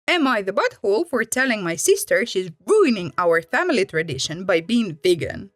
Am I the butthole for telling my sister she's ruining our family tradition by being vegan?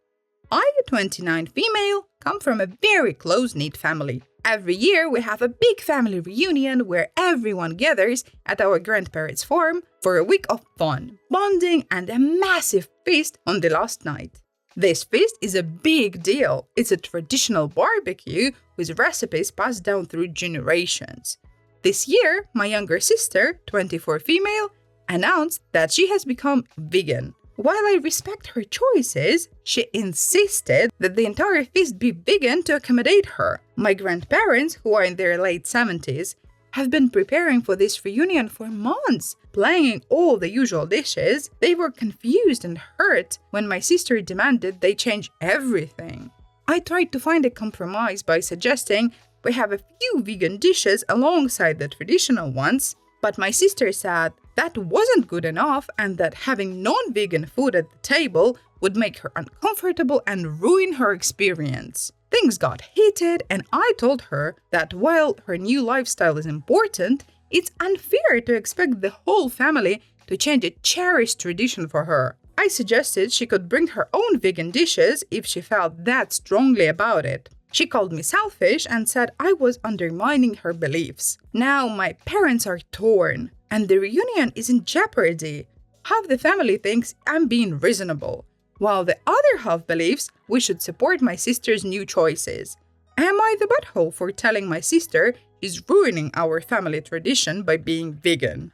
I, a 29 female, come from a very close-knit family. Every year we have a big family reunion where everyone gathers at our grandparents' farm for a week of fun, bonding, and a massive feast on the last night. This feast is a big deal. It's a traditional barbecue with recipes passed down through generations. This year, my younger sister, 24 female, announced that she has become vegan. While I respect her choices, she insisted that the entire feast be vegan to accommodate her. My grandparents, who are in their late 70s, have been preparing for this reunion for months, planning all the usual dishes. They were confused and hurt when my sister demanded they change everything. I tried to find a compromise by suggesting we have a few vegan dishes alongside the traditional ones, but my sister said that wasn't good enough and that having non-vegan food at the table would make her uncomfortable and ruin her experience. Things got heated, and I told her that while her new lifestyle is important, it's unfair to expect the whole family to change a cherished tradition for her. I suggested she could bring her own vegan dishes if she felt that strongly about it. She called me selfish and said I was undermining her beliefs. Now my parents are torn, and the reunion is in jeopardy. Half the family thinks I'm being reasonable, while the other half believes we should support my sister's new choices. Am I the butthole for telling my sister she's ruining our family tradition by being vegan?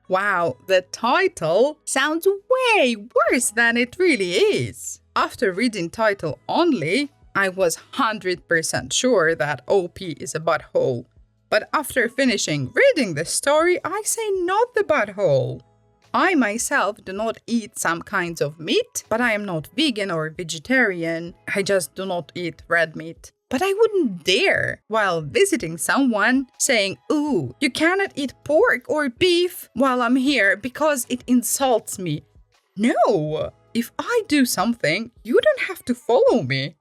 Wow, the title sounds way worse than it really is. After reading title only, I was 100% sure that OP is a butthole. But after finishing reading the story, I say not the butthole. I myself do not eat some kinds of meat, but I am not vegan or vegetarian. I just do not eat red meat. But I wouldn't dare, while visiting someone, saying, "Ooh, you cannot eat pork or beef while I'm here because it insults me." No! If I do something, you don't have to follow me.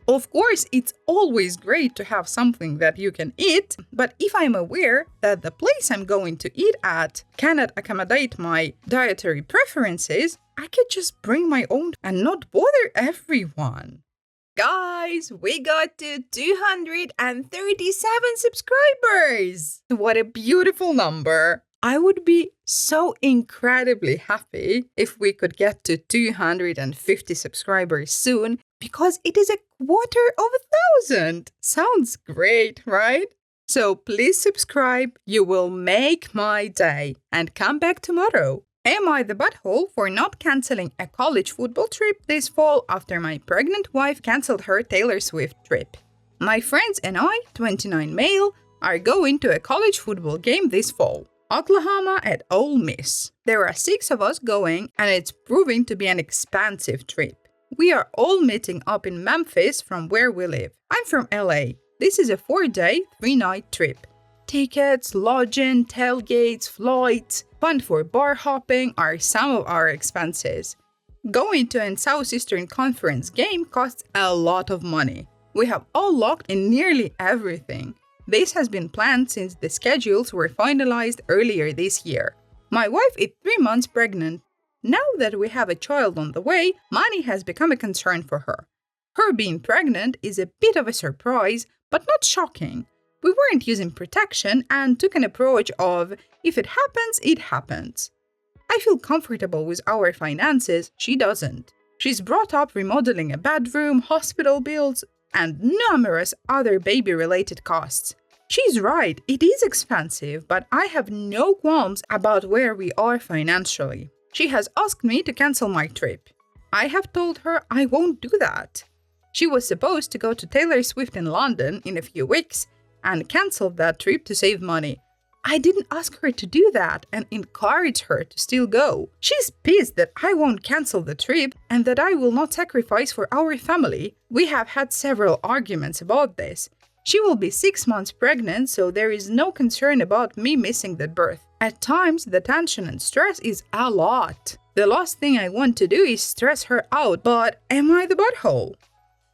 Of course, it's always great to have something that you can eat, but if I'm aware that the place I'm going to eat at cannot accommodate my dietary preferences, I could just bring my own and not bother everyone. Guys, we got to 237 subscribers! What a beautiful number! I would be so incredibly happy if we could get to 250 subscribers soon, because it is 250,000. Sounds great, right? So please subscribe, you will make my day, and come back tomorrow. Am I the butthole for not canceling a college football trip this fall after my pregnant wife canceled her Taylor Swift trip? My friends and I, 29 male, are going to a college football game this fall. Oklahoma at Ole Miss. There are 6 of us going, and it's proving to be an expansive trip. We are all meeting up in Memphis from where we live. I'm from LA. This is a 4-day, 3-night trip. Tickets, lodging, tailgates, flights, fun for bar hopping are some of our expenses. Going to a Southeastern Conference game costs a lot of money. We have all locked in nearly everything. This has been planned since the schedules were finalized earlier this year. My wife is 3 months pregnant. Now that we have a child on the way, money has become a concern for her. Her being pregnant is a bit of a surprise, but not shocking. We weren't using protection and took an approach of, if it happens, it happens. I feel comfortable with our finances, she doesn't. She's brought up remodeling a bedroom, hospital bills, and numerous other baby-related costs. She's right, it is expensive, but I have no qualms about where we are financially. She has asked me to cancel my trip. I have told her I won't do that. She was supposed to go to Taylor Swift in London in a few weeks and canceled that trip to save money. I didn't ask her to do that and encourage her to still go. She's pissed that I won't cancel the trip and that I will not sacrifice for our family. We have had several arguments about this. She will be 6 months pregnant, so there is no concern about me missing the birth. At times, the tension and stress is a lot. The last thing I want to do is stress her out, but am I the butthole?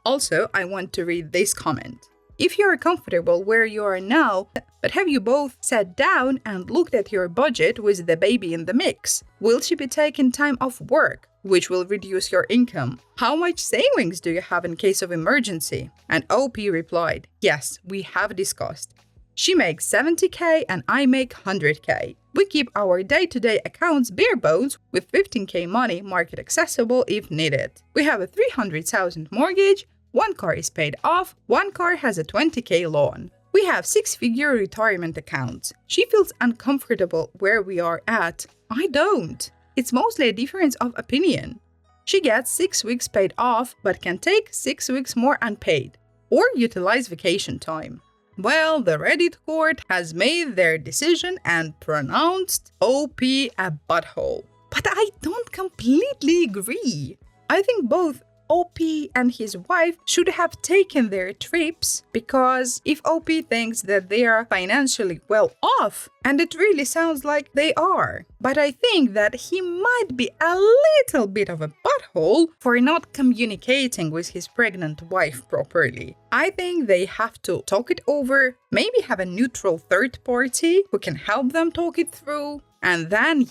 Also, I want to read this comment. If you are comfortable where you are now, But have you both sat down and looked at your budget with the baby in the mix? Will she be taking time off work, which will reduce your income? How much savings do you have in case of emergency? And OP replied, yes, we have discussed. She makes 70k and I make 100k. We keep our day-to-day accounts bare bones with 15k money market accessible if needed. We have a 300,000 mortgage, one car is paid off, one car has a 20k loan. We have 6-figure retirement accounts. She feels uncomfortable where we are at. I don't. It's mostly a difference of opinion. She gets 6 weeks paid off but can take 6 weeks more unpaid or utilize vacation time. Well, the Reddit court has made their decision and pronounced OP a butthole. But I don't completely agree. I think both OP and his wife should have taken their trips because if OP thinks that they are financially well off, and it really sounds like they are, but I think that he might be a little bit of a butthole for not communicating with his pregnant wife properly. I think they have to talk it over, maybe have a neutral third party who can help them talk it through, and then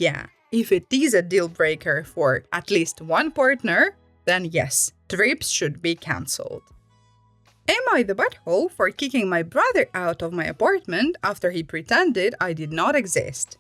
if it is a deal breaker for at least one partner, then yes, trips should be cancelled. Am I the butthole for kicking my brother out of my apartment after he pretended I did not exist?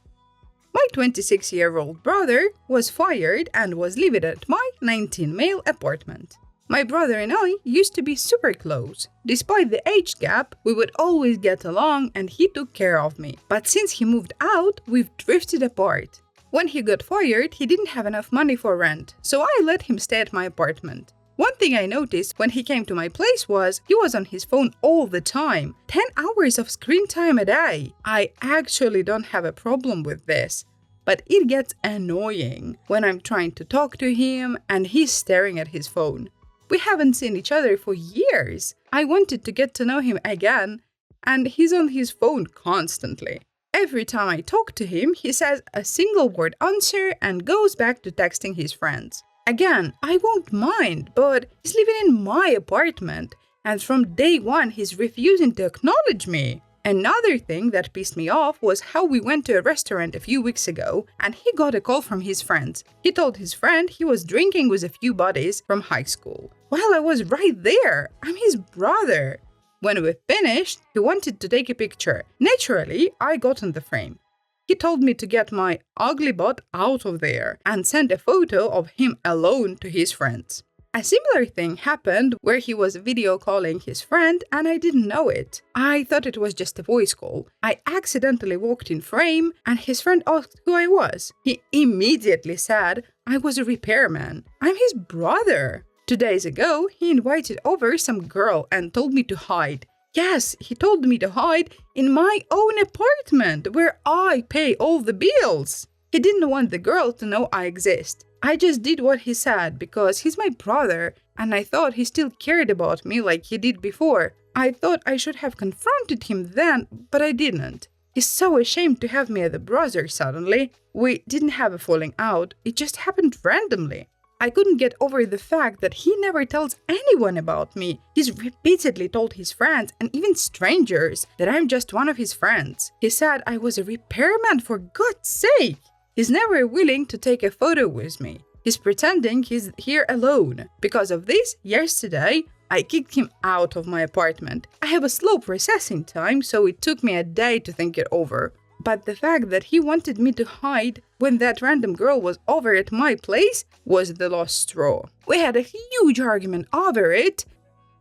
My 26-year-old brother was fired and was living at my 19-male apartment. My brother and I used to be super close. Despite the age gap, we would always get along and he took care of me. But since he moved out, we've drifted apart. When he got fired, he didn't have enough money for rent, so I let him stay at my apartment. One thing I noticed when he came to my place was he was on his phone all the time, 10 hours of screen time a day. I actually don't have a problem with this, but it gets annoying when I'm trying to talk to him and he's staring at his phone. We haven't seen each other for years. I wanted to get to know him again, and he's on his phone constantly. Every time I talk to him, he says a single word answer and goes back to texting his friends. Again, I won't mind, but he's living in my apartment, and from day one he's refusing to acknowledge me. Another thing that pissed me off was how we went to a restaurant a few weeks ago and he got a call from his friends. He told his friend he was drinking with a few buddies from high school. Well, I was right there. I'm his brother. When we finished, he wanted to take a picture. Naturally, I got in the frame. He told me to get my ugly butt out of there and sent a photo of him alone to his friends. A similar thing happened where he was video calling his friend and I didn't know it. I thought it was just a voice call. I accidentally walked in frame and his friend asked who I was. He immediately said I was a repairman. I'm his brother. 2 days ago, he invited over some girl and told me to hide. Yes, he told me to hide in my own apartment where I pay all the bills. He didn't want the girl to know I exist. I just did what he said because he's my brother and I thought he still cared about me like he did before. I thought I should have confronted him then, but I didn't. He's so ashamed to have me as a brother suddenly. We didn't have a falling out, it just happened randomly. I couldn't get over the fact that he never tells anyone about me. He's repeatedly told his friends and even strangers that I'm just one of his friends. He said I was a repairman for God's sake. He's never willing to take a photo with me. He's pretending he's here alone. Because of this, yesterday, I kicked him out of my apartment. I have a slow processing time, so it took me a day to think it over. But the fact that he wanted me to hide when that random girl was over at my place was the last straw. We had a huge argument over it.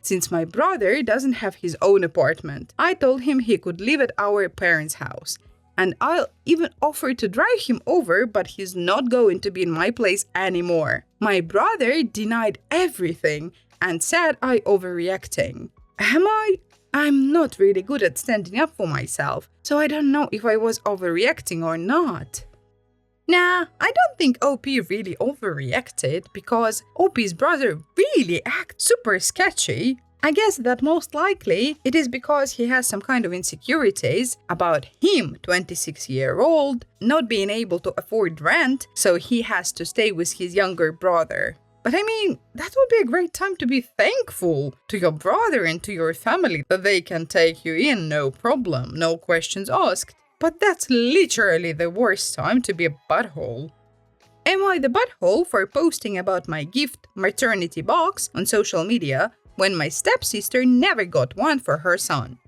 Since my brother doesn't have his own apartment, I told him he could live at our parents' house. And I'll even offer to drive him over, but he's not going to be in my place anymore. My brother denied everything and said I'm overreacting. Am I? I'm not really good at standing up for myself, so I don't know if I was overreacting or not. Nah, I don't think OP really overreacted because OP's brother really acts super sketchy. I guess that most likely it is because he has some kind of insecurities about him, 26-year-old, not being able to afford rent, so he has to stay with his younger brother. But I mean, that would be a great time to be thankful to your brother and to your family that they can take you in, no problem, no questions asked. But that's literally the worst time to be a butthole. Am I the butthole for posting about my gift maternity box on social media when my stepsister never got one for her son?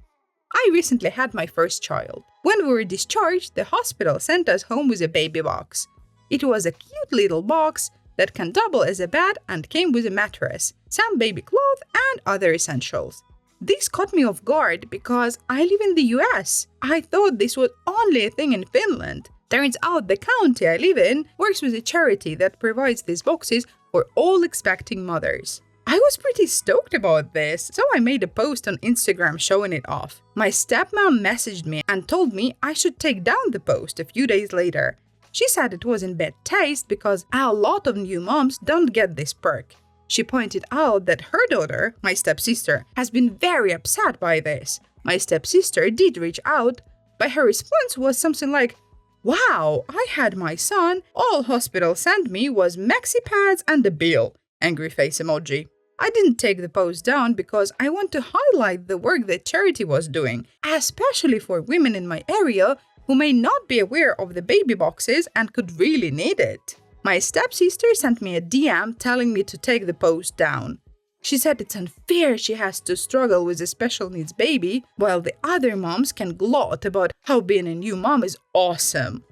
I recently had my first child. When we were discharged, the hospital sent us home with a baby box. It was a cute little box that can double as a bed and came with a mattress, some baby clothes, and other essentials. This caught me off guard because I live in the US. I thought this was only a thing in Finland. Turns out the county I live in works with a charity that provides these boxes for all expecting mothers. I was pretty stoked about this, so I made a post on Instagram showing it off. My stepmom messaged me and told me I should take down the post a few days later. She said it was in bad taste because a lot of new moms don't get this perk. She pointed out that her daughter, my stepsister, has been very upset by this. My stepsister did reach out, but her response was something like, "Wow, I had my son, all hospital sent me was maxi pads and a bill." Angry face emoji. I didn't take the post down because I want to highlight the work that charity was doing, especially for women in my area who may not be aware of the baby boxes and could really need it. My stepsister sent me a DM telling me to take the post down. She said it's unfair she has to struggle with a special needs baby, while the other moms can gloat about how being a new mom is awesome.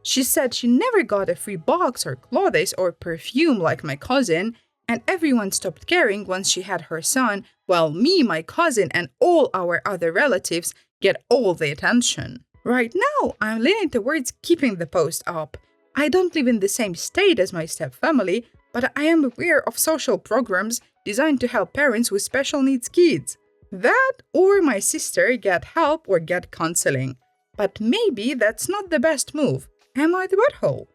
She said she never got a free box or clothes or perfume like my cousin, and everyone stopped caring once she had her son, while me, my cousin, and all our other relatives get all the attention. Right now, I'm leaning towards keeping the post up. I don't live in the same state as my stepfamily, but I am aware of social programs designed to help parents with special needs kids. That or my sister get help or get counseling. But maybe that's not the best move. Am I the butthole?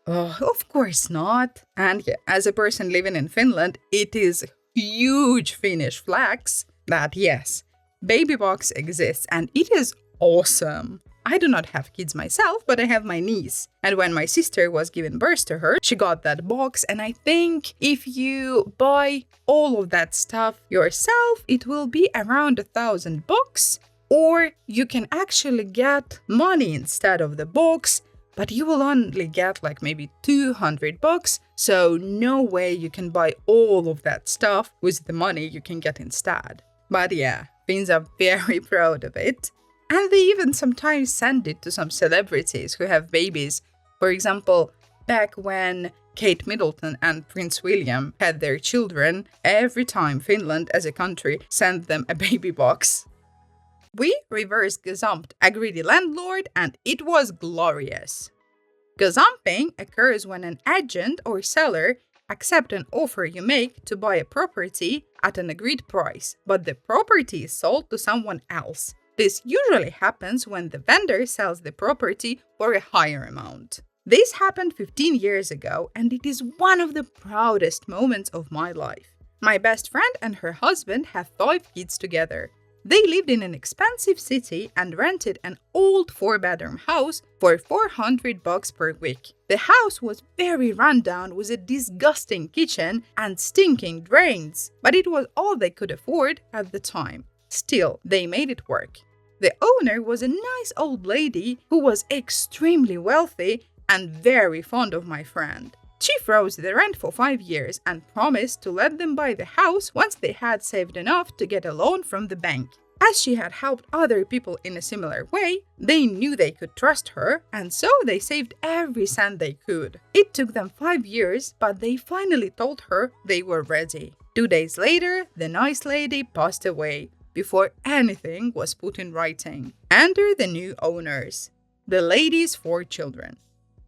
Oh, of course not. And yeah, as a person living in Finland, it is huge Finnish flex that yes, baby box exists and it is awesome. I do not have kids myself, but I have my niece. And when my sister was giving birth to her, she got that box. And I think if you buy all of that stuff yourself, it will be around $1,000. Or you can actually get money instead of the box, but you will only get like maybe $200. So no way you can buy all of that stuff with the money you can get instead. But yeah, Finns are very proud of it. And they even sometimes send it to some celebrities who have babies. For example, back when Kate Middleton and Prince William had their children, every time Finland as a country sent them a baby box. We reverse gazumped a greedy landlord and it was glorious. Gazumping occurs when an agent or seller accepts an offer you make to buy a property at an agreed price, but the property is sold to someone else. This usually happens when the vendor sells the property for a higher amount. This happened 15 years ago, and it is one of the proudest moments of my life. My best friend and her husband have 5 kids together. They lived in an expensive city and rented an old 4-bedroom house for $400 per week. The house was very rundown with a disgusting kitchen and stinking drains, but it was all they could afford at the time. Still, they made it work. The owner was a nice old lady who was extremely wealthy and very fond of my friend. She froze the rent for 5 years and promised to let them buy the house once they had saved enough to get a loan from the bank. As she had helped other people in a similar way, they knew they could trust her, and so they saved every cent they could. It took them 5 years, but they finally told her they were ready. 2 days later, the nice lady passed away before anything was put in writing. Enter the new owners, the lady's 4 children,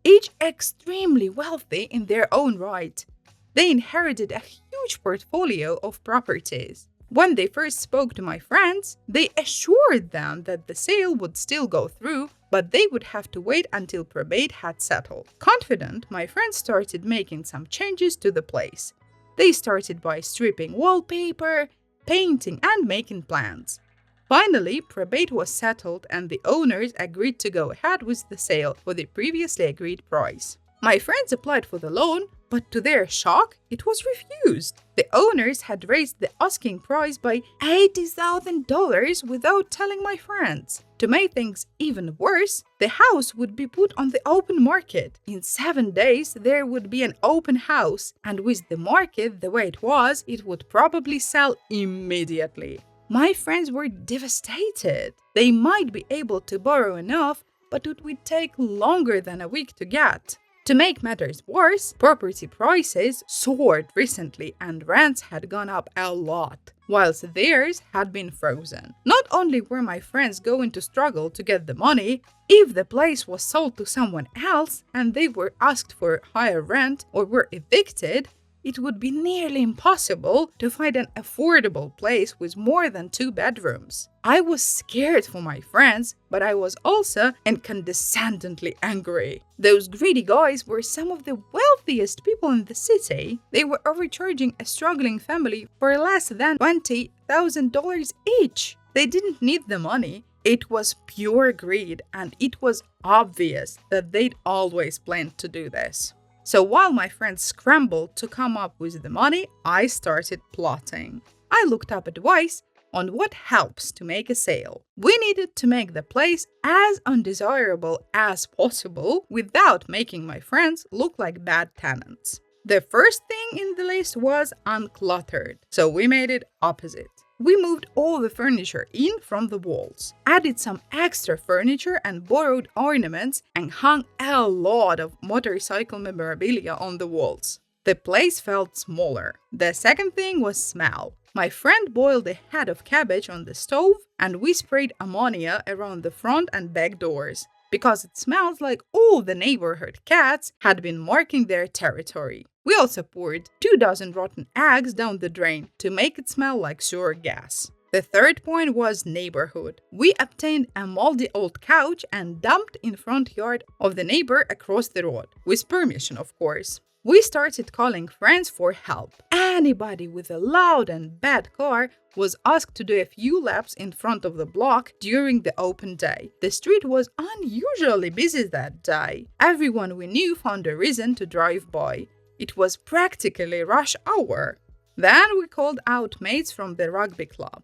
each extremely wealthy in their own right. They inherited a huge portfolio of properties. When they first spoke to my friends, they assured them that the sale would still go through, but they would have to wait until probate had settled. Confident, my friends started making some changes to the place. They started by stripping wallpaper, painting, and making plans. Finally, probate was settled and the owners agreed to go ahead with the sale for the previously agreed price. My friends applied for the loan, but to their shock, it was refused. The owners had raised the asking price by $80,000 without telling my friends. To make things even worse, the house would be put on the open market. In 7 days, there would be an open house, and with the market the way it was, it would probably sell immediately. My friends were devastated. They might be able to borrow enough, but it would take longer than a week to get. To make matters worse, property prices soared recently and rents had gone up a lot, whilst theirs had been frozen. Not only were my friends going to struggle to get the money, if the place was sold to someone else and they were asked for higher rent or were evicted, it would be nearly impossible to find an affordable place with more than 2 bedrooms. I was scared for my friends, but I was also incandescently angry. Those greedy guys were some of the wealthiest people in the city. They were overcharging a struggling family for less than $20,000 each. They didn't need the money. It was pure greed, and it was obvious that they'd always planned to do this. So while my friends scrambled to come up with the money, I started plotting. I looked up advice on what helps to make a sale. We needed to make the place as undesirable as possible without making my friends look like bad tenants. The first thing in the list was uncluttered, so we made it opposite. We moved all the furniture in from the walls, added some extra furniture and borrowed ornaments, and hung a lot of motorcycle memorabilia on the walls. The place felt smaller. The second thing was smell. My friend boiled a head of cabbage on the stove, and we sprayed ammonia around the front and back doors, because it smells like all the neighborhood cats had been marking their territory. We also poured 24 rotten eggs down the drain to make it smell like sewer gas. The third point was neighborhood. We obtained a moldy old couch and dumped in front yard of the neighbor across the road, with permission, of course. We started calling friends for help. Anybody with a loud and bad car was asked to do a few laps in front of the block during the open day. The street was unusually busy that day. Everyone we knew found a reason to drive by. It was practically rush hour. Then we called out mates from the rugby club.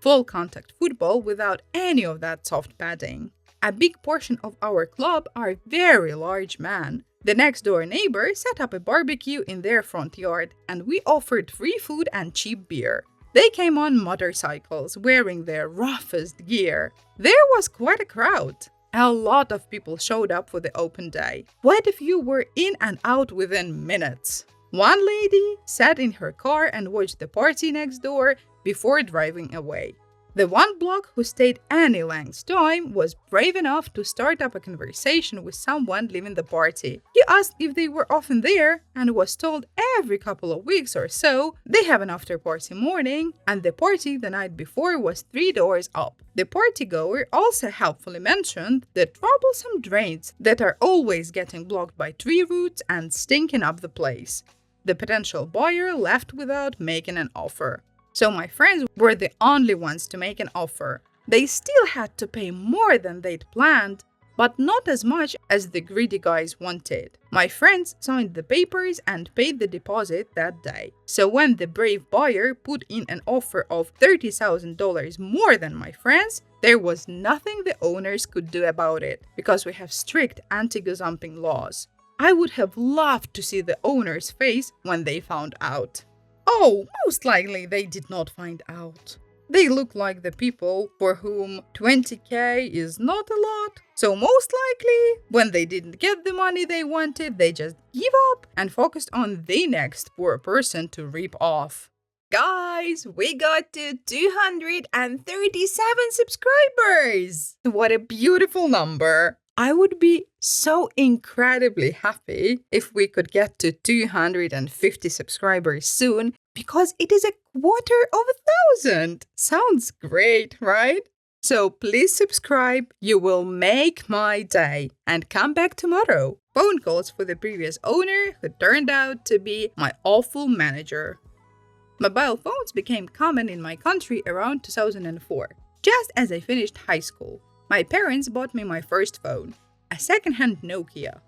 Full contact football without any of that soft padding. A big portion of our club are very large men. The next door neighbor set up a barbecue in their front yard, and we offered free food and cheap beer. They came on motorcycles, wearing their roughest gear. There was quite a crowd. A lot of people showed up for the open day. Quite a few were in and out within minutes. One lady sat in her car and watched the party next door before driving away. The one bloke who stayed any length time was brave enough to start up a conversation with someone leaving the party. He asked if they were often there and was told every couple of weeks or so they have an after-party morning, and the party the night before was 3 doors up. The partygoer also helpfully mentioned the troublesome drains that are always getting blocked by tree roots and stinking up the place. The potential buyer left without making an offer. So my friends were the only ones to make an offer. They still had to pay more than they'd planned, but not as much as the greedy guys wanted. My friends signed the papers and paid the deposit that day. So when the brave buyer put in an offer of $30,000 more than my friends, there was nothing the owners could do about it, because we have strict anti-gazumping laws. I would have loved to see the owner's face when they found out. Oh, most likely they did not find out. They look like the people for whom $20,000 is not a lot. So most likely, when they didn't get the money they wanted, they just gave up and focused on the next poor person to rip off. Guys, we got to 237 subscribers! What a beautiful number! I would be so incredibly happy if we could get to 250 subscribers soon, because it is 250,000. Sounds great, right? So please subscribe. You will make my day. And come back tomorrow. Phone calls for the previous owner, who turned out to be my awful manager. Mobile phones became common in my country around 2004, just as I finished high school. My parents bought me my first phone, a second-hand Nokia.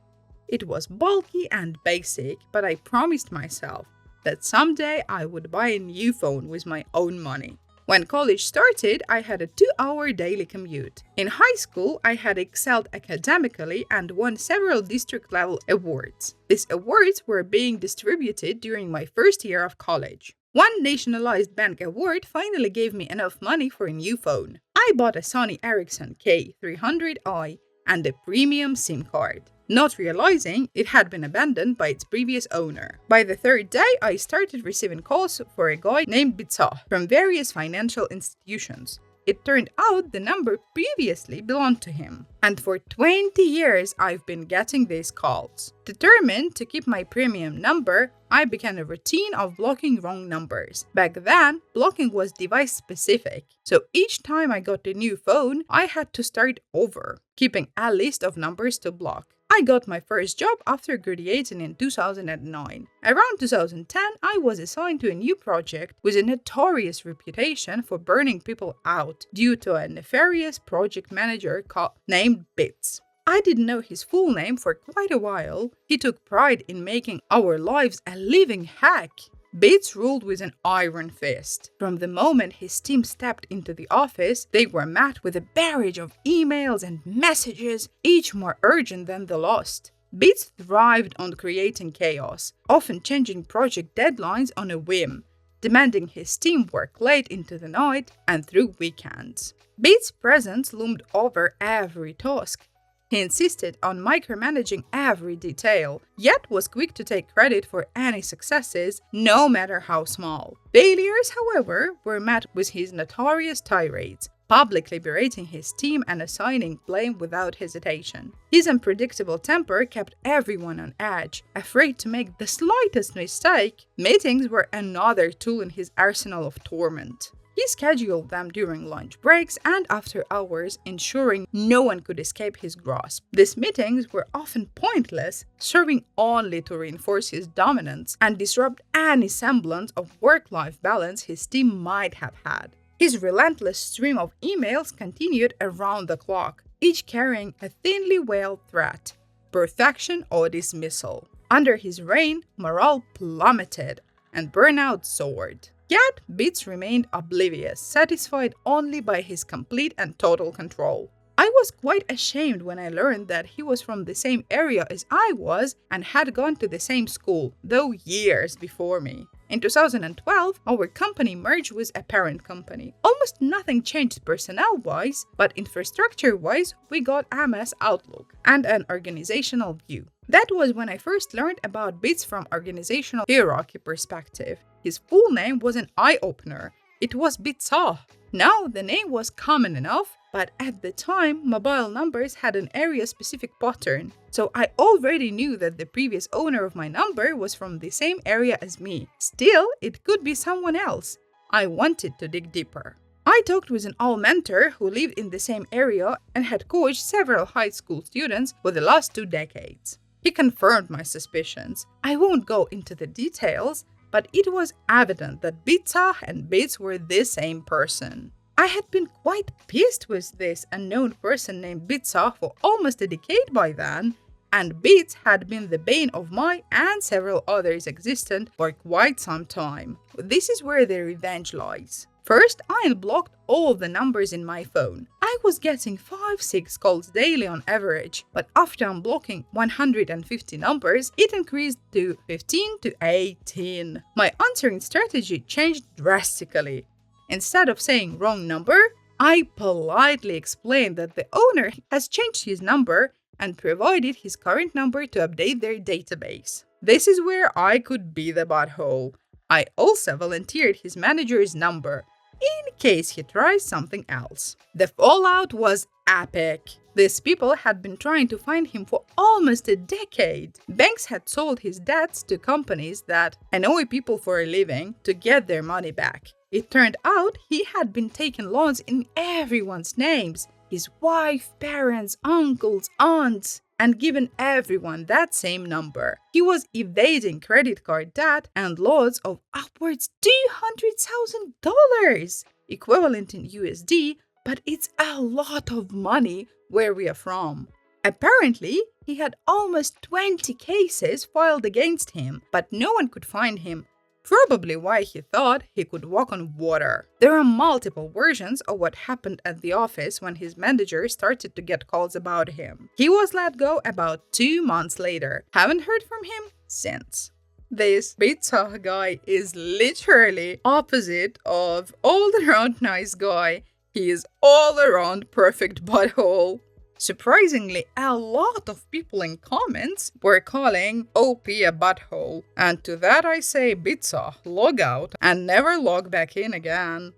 It was bulky and basic, but I promised myself that someday I would buy a new phone with my own money. When college started, I had a 2-hour daily commute. In high school, I had excelled academically and won several district-level awards. These awards were being distributed during my first year of college. One nationalized bank award finally gave me enough money for a new phone. I bought a Sony Ericsson K300i and a premium SIM card, not realizing it had been abandoned by its previous owner. By the third day, I started receiving calls for a guy named Bitsa from various financial institutions. It turned out the number previously belonged to him. And for 20 years, I've been getting these calls. Determined to keep my premium number, I began a routine of blocking wrong numbers. Back then, blocking was device-specific, so each time I got a new phone, I had to start over, keeping a list of numbers to block. I got my first job after graduating in 2009. Around 2010, I was assigned to a new project with a notorious reputation for burning people out due to a nefarious project manager named Bits. I didn't know his full name for quite a while. He took pride in making our lives a living hack. Bates ruled with an iron fist. From the moment his team stepped into the office, they were met with a barrage of emails and messages, each more urgent than the last. Bates thrived on creating chaos, often changing project deadlines on a whim, demanding his team work late into the night and through weekends. Bates' presence loomed over every task. He insisted on micromanaging every detail, yet was quick to take credit for any successes, no matter how small. Failures, however, were met with his notorious tirades, publicly berating his team and assigning blame without hesitation. His unpredictable temper kept everyone on edge, afraid to make the slightest mistake. Meetings were another tool in his arsenal of torment. He scheduled them during lunch breaks and after hours, ensuring no one could escape his grasp. These meetings were often pointless, serving only to reinforce his dominance and disrupt any semblance of work-life balance his team might have had. His relentless stream of emails continued around the clock, each carrying a thinly veiled threat: perfection or dismissal. Under his reign, morale plummeted and burnout soared. Yet, Bates remained oblivious, satisfied only by his complete and total control. I was quite ashamed when I learned that he was from the same area as I was and had gone to the same school, though years before me. In 2012, our company merged with a parent company. Almost nothing changed personnel-wise, but infrastructure-wise, we got MS Outlook and an organizational view. That was when I first learned about Bates from organizational hierarchy perspective. His full name was an eye-opener. It was Bitsa. Now, the name was common enough, but at the time, mobile numbers had an area-specific pattern. So I already knew that the previous owner of my number was from the same area as me. Still, it could be someone else. I wanted to dig deeper. I talked with an old mentor who lived in the same area and had coached several high school students for the last 2 decades. He confirmed my suspicions. I won't go into the details, but it was evident that Bitsa and Bates were the same person. I had been quite pissed with this unknown person named Bitsa for almost a decade by then, and Bates had been the bane of my and several others' existence for quite some time. This is where the revenge lies. First, I unblocked all the numbers in my phone. I was getting 5-6 calls daily on average, but after unblocking 150 numbers, it increased to 15 to 18. My answering strategy changed drastically. Instead of saying wrong number, I politely explained that the owner has changed his number and provided his current number to update their database. This is where I could be the butthole. I also volunteered his manager's number, in case he tries something else. The fallout was epic. These people had been trying to find him for almost a decade. Banks had sold his debts to companies that annoy people for a living to get their money back. It turned out he had been taking loans in everyone's names: his wife, parents, uncles, aunts, and given everyone that same number. He was evading credit card debt and loans of upwards $200,000, equivalent in USD, but it's a lot of money where we are from. Apparently, he had almost 20 cases filed against him, but no one could find him. Probably why he thought he could walk on water. There are multiple versions of what happened at the office when his manager started to get calls about him. He was let go about 2 months later. Haven't heard from him since. This pizza guy is literally opposite of all-around nice guy. He is all-around perfect butthole. Surprisingly, a lot of people in comments were calling OP a butthole. And to that I say, pizza, log out and never log back in again.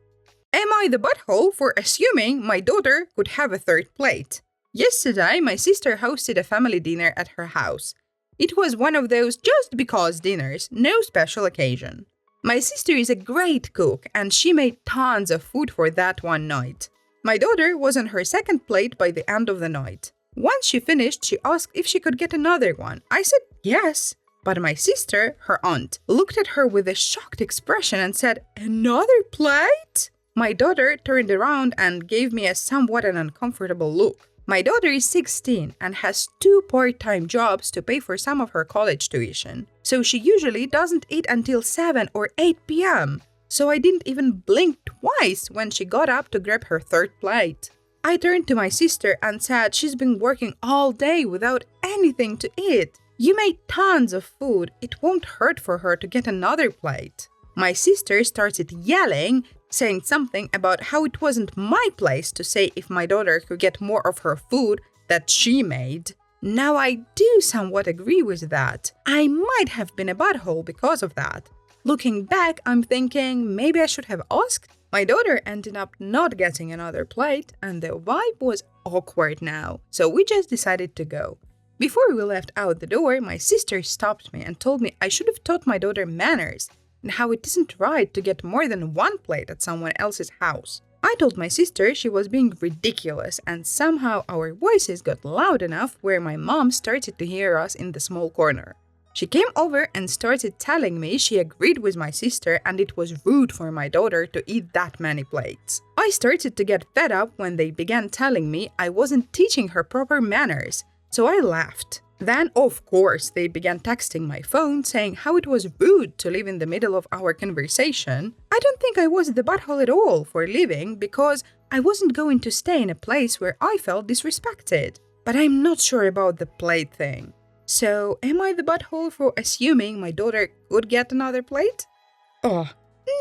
Am I the butthole for assuming my daughter could have a third plate? Yesterday, my sister hosted a family dinner at her house. It was one of those just because dinners, no special occasion. My sister is a great cook and she made tons of food for that one night. My daughter was on her second plate by the end of the night. Once she finished, she asked if she could get another one. I said yes. But my sister, her aunt, looked at her with a shocked expression and said, "Another plate?" My daughter turned around and gave me a somewhat uncomfortable look. My daughter is 16 and has 2 part-time jobs to pay for some of her college tuition. So she usually doesn't eat until 7 or 8 p.m. So I didn't even blink twice when she got up to grab her third plate. I turned to my sister and said she's been working all day without anything to eat. You made tons of food. It won't hurt for her to get another plate. My sister started yelling, saying something about how it wasn't my place to say if my daughter could get more of her food that she made. Now I do somewhat agree with that. I might have been a butthole because of that. Looking back, I'm thinking maybe I should have asked. My daughter ended up not getting another plate and the vibe was awkward now, so we just decided to go. Before we left out the door, my sister stopped me and told me I should have taught my daughter manners and how it isn't right to get more than one plate at someone else's house. I told my sister she was being ridiculous and somehow our voices got loud enough where my mom started to hear us in the small corner. She came over and started telling me she agreed with my sister and it was rude for my daughter to eat that many plates. I started to get fed up when they began telling me I wasn't teaching her proper manners, so I laughed. Then, of course, they began texting my phone saying how it was rude to leave in the middle of our conversation. I don't think I was the butthole at all for leaving because I wasn't going to stay in a place where I felt disrespected. But I'm not sure about the plate thing. So, am I the butthole for assuming my daughter could get another plate? Oh,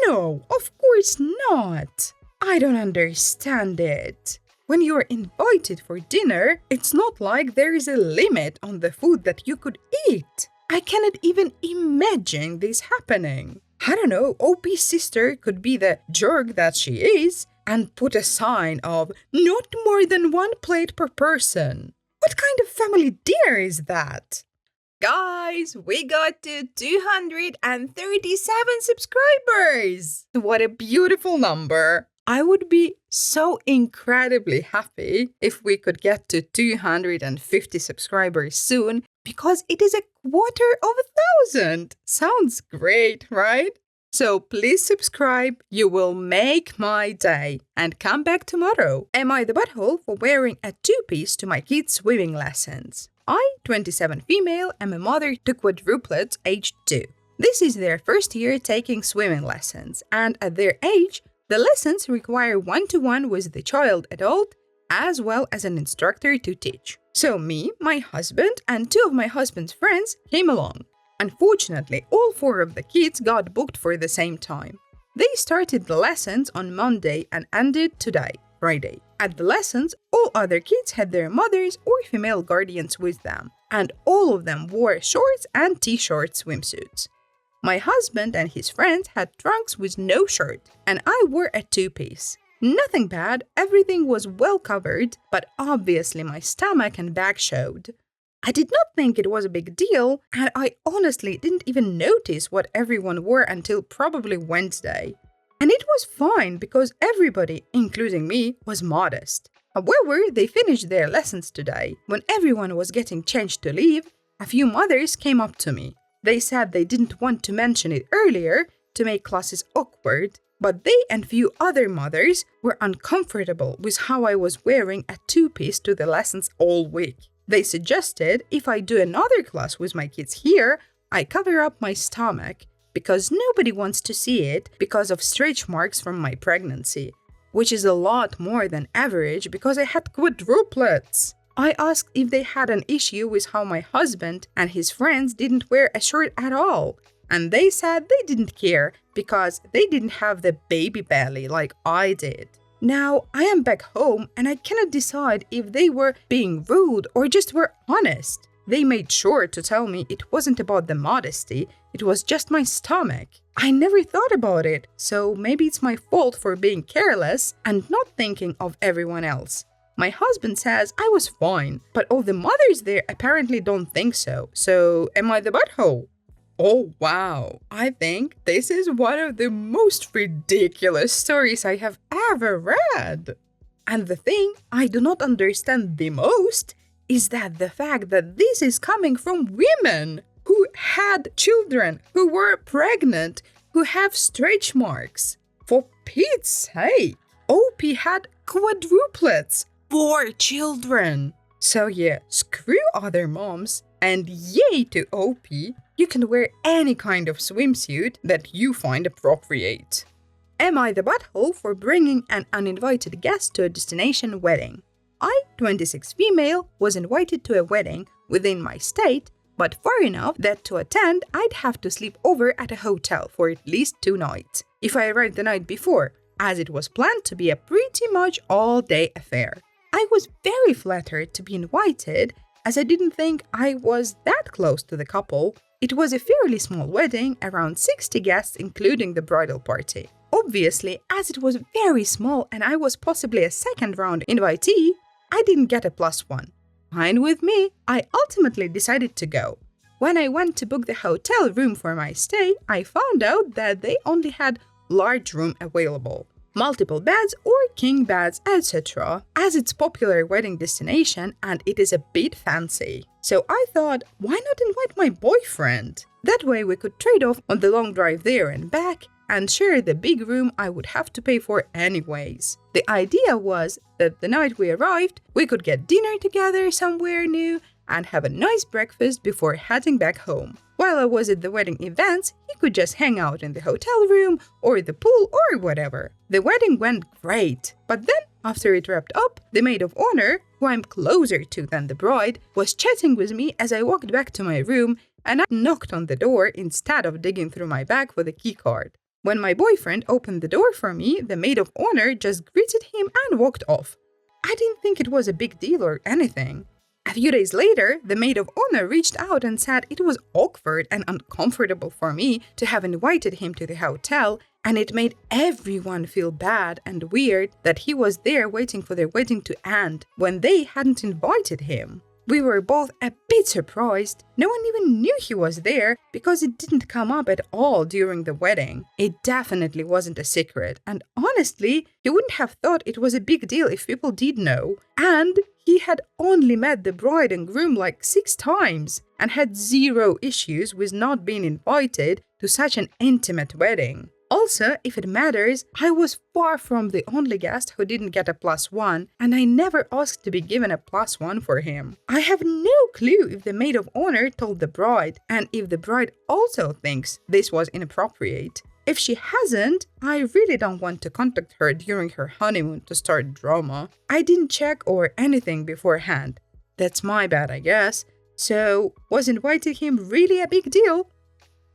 no, of course not. I don't understand it. When you're invited for dinner, it's not like there is a limit on the food that you could eat. I cannot even imagine this happening. I don't know, OP's sister could be the jerk that she is and put a sign of not more than 1 plate per person. What kind of family dinner is that? Guys, we got to 237 subscribers! What a beautiful number! I would be so incredibly happy if we could get to 250 subscribers soon because it is 250,000. Sounds great, right? So please subscribe, you will make my day. And come back tomorrow. Am I the butthole for wearing a 2-piece to my kids' swimming lessons? I, 27 female, am a mother to quadruplets aged 2. This is their first year taking swimming lessons, and at their age, the lessons require one-to-one with the child adult as well as an instructor to teach. So me, my husband, and 2 of my husband's friends came along. Unfortunately, all 4 of the kids got booked for the same time. They started the lessons on Monday and ended today, Friday. At the lessons, all other kids had their mothers or female guardians with them, and all of them wore shorts and t-shirt swimsuits. My husband and his friends had trunks with no shirt, and I wore a 2-piece. Nothing bad, everything was well covered, but obviously my stomach and back showed. I did not think it was a big deal, and I honestly didn't even notice what everyone wore until probably Wednesday. And it was fine because everybody, including me, was modest. However, they finished their lessons today. When everyone was getting changed to leave, a few mothers came up to me. They said they didn't want to mention it earlier to make classes awkward, but they and few other mothers were uncomfortable with how I was wearing a 2-piece to the lessons all week. They suggested if I do another class with my kids here, I cover up my stomach because nobody wants to see it because of stretch marks from my pregnancy, which is a lot more than average because I had quadruplets. I asked if they had an issue with how my husband and his friends didn't wear a shirt at all, and they said they didn't care because they didn't have the baby belly like I did. Now, I am back home and I cannot decide if they were being rude or just were honest. They made sure to tell me it wasn't about the modesty, it was just my stomach. I never thought about it, so maybe it's my fault for being careless and not thinking of everyone else. My husband says I was fine, but all the mothers there apparently don't think so. So, am I the butthole? Oh wow, I think this is one of the most ridiculous stories I have ever read. And the thing I do not understand the most is that the fact that this is coming from women who had children, who were pregnant, who have stretch marks. For Pete's sake, OP had quadruplets, 4 children. So yeah, screw other moms and yay to OP. You can wear any kind of swimsuit that you find appropriate. Am I the butthole for bringing an uninvited guest to a destination wedding? I, 26 female, was invited to a wedding within my state, but far enough that to attend I'd have to sleep over at a hotel for at least 2 nights if I arrived the night before, as it was planned to be a pretty much all-day affair. I was very flattered to be invited, as I didn't think I was that close to the couple. It was a fairly small wedding, around 60 guests including the bridal party. Obviously, as it was very small and I was possibly a second-round invitee, I didn't get a +1. Fine with me, I ultimately decided to go. When I went to book the hotel room for my stay, I found out that they only had large room available. Multiple beds or king beds, etc. as it's popular wedding destination and it is a bit fancy. So I thought, why not invite my boyfriend? That way we could trade off on the long drive there and back and share the big room I would have to pay for anyways. The idea was that the night we arrived, we could get dinner together somewhere new and have a nice breakfast before heading back home. While I was at the wedding events, he could just hang out in the hotel room or the pool or whatever. The wedding went great, but then after it wrapped up, the maid of honor, who I'm closer to than the bride, was chatting with me as I walked back to my room and I knocked on the door instead of digging through my bag for the keycard. When my boyfriend opened the door for me, the maid of honor just greeted him and walked off. I didn't think it was a big deal or anything. A few days later, the maid of honor reached out and said it was awkward and uncomfortable for me to have invited him to the hotel, and it made everyone feel bad and weird that he was there waiting for their wedding to end when they hadn't invited him. We were both a bit surprised. No one even knew he was there because it didn't come up at all during the wedding. It definitely wasn't a secret, and honestly, he wouldn't have thought it was a big deal if people did know. And he had only met the bride and groom like 6 times and had 0 issues with not being invited to such an intimate wedding. Also, if it matters, I was far from the only guest who didn't get a +1, and I never asked to be given a +1 for him. I have no clue if the maid of honor told the bride, and if the bride also thinks this was inappropriate. If she hasn't, I really don't want to contact her during her honeymoon to start drama. I didn't check or anything beforehand. That's my bad, I guess. So, was inviting him really a big deal?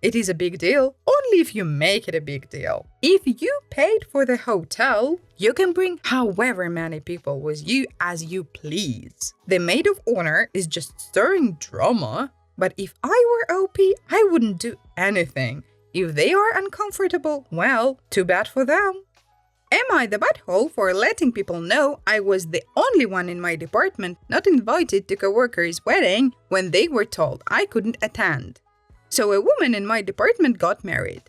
It is a big deal only if you make it a big deal. If you paid for the hotel, you can bring however many people with you as you please. The maid of honor is just stirring drama, but if I were OP, I wouldn't do anything. If they are uncomfortable, well, too bad for them. Am I the butthole for letting people know I was the only one in my department not invited to coworker's wedding when they were told I couldn't attend? So a woman in my department got married.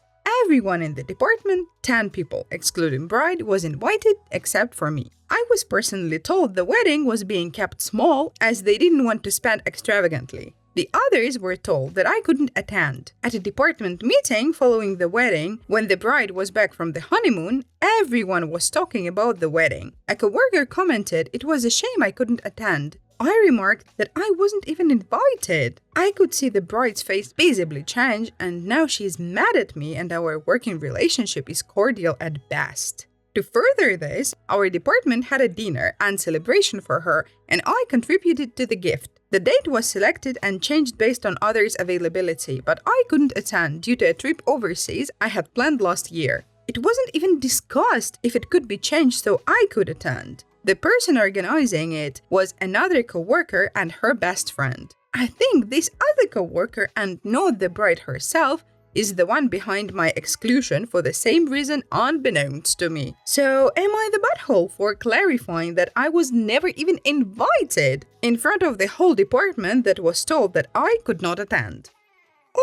Everyone in the department, 10 people excluding bride, was invited except for me. I was personally told the wedding was being kept small as they didn't want to spend extravagantly. The others were told that I couldn't attend. At a department meeting following the wedding, when the bride was back from the honeymoon, everyone was talking about the wedding. A coworker commented it was a shame I couldn't attend. I remarked that I wasn't even invited. I could see the bride's face visibly change, and now she's mad at me and our working relationship is cordial at best. To further this, our department had a dinner and celebration for her, and I contributed to the gift. The date was selected and changed based on others' availability, but I couldn't attend due to a trip overseas I had planned last year. It wasn't even discussed if it could be changed so I could attend. The person organizing it was another co-worker and her best friend. I think this other co-worker, and not the bride herself, is the one behind my exclusion for the same reason unbeknownst to me. So, am I the butthole for clarifying that I was never even invited in front of the whole department that was told that I could not attend?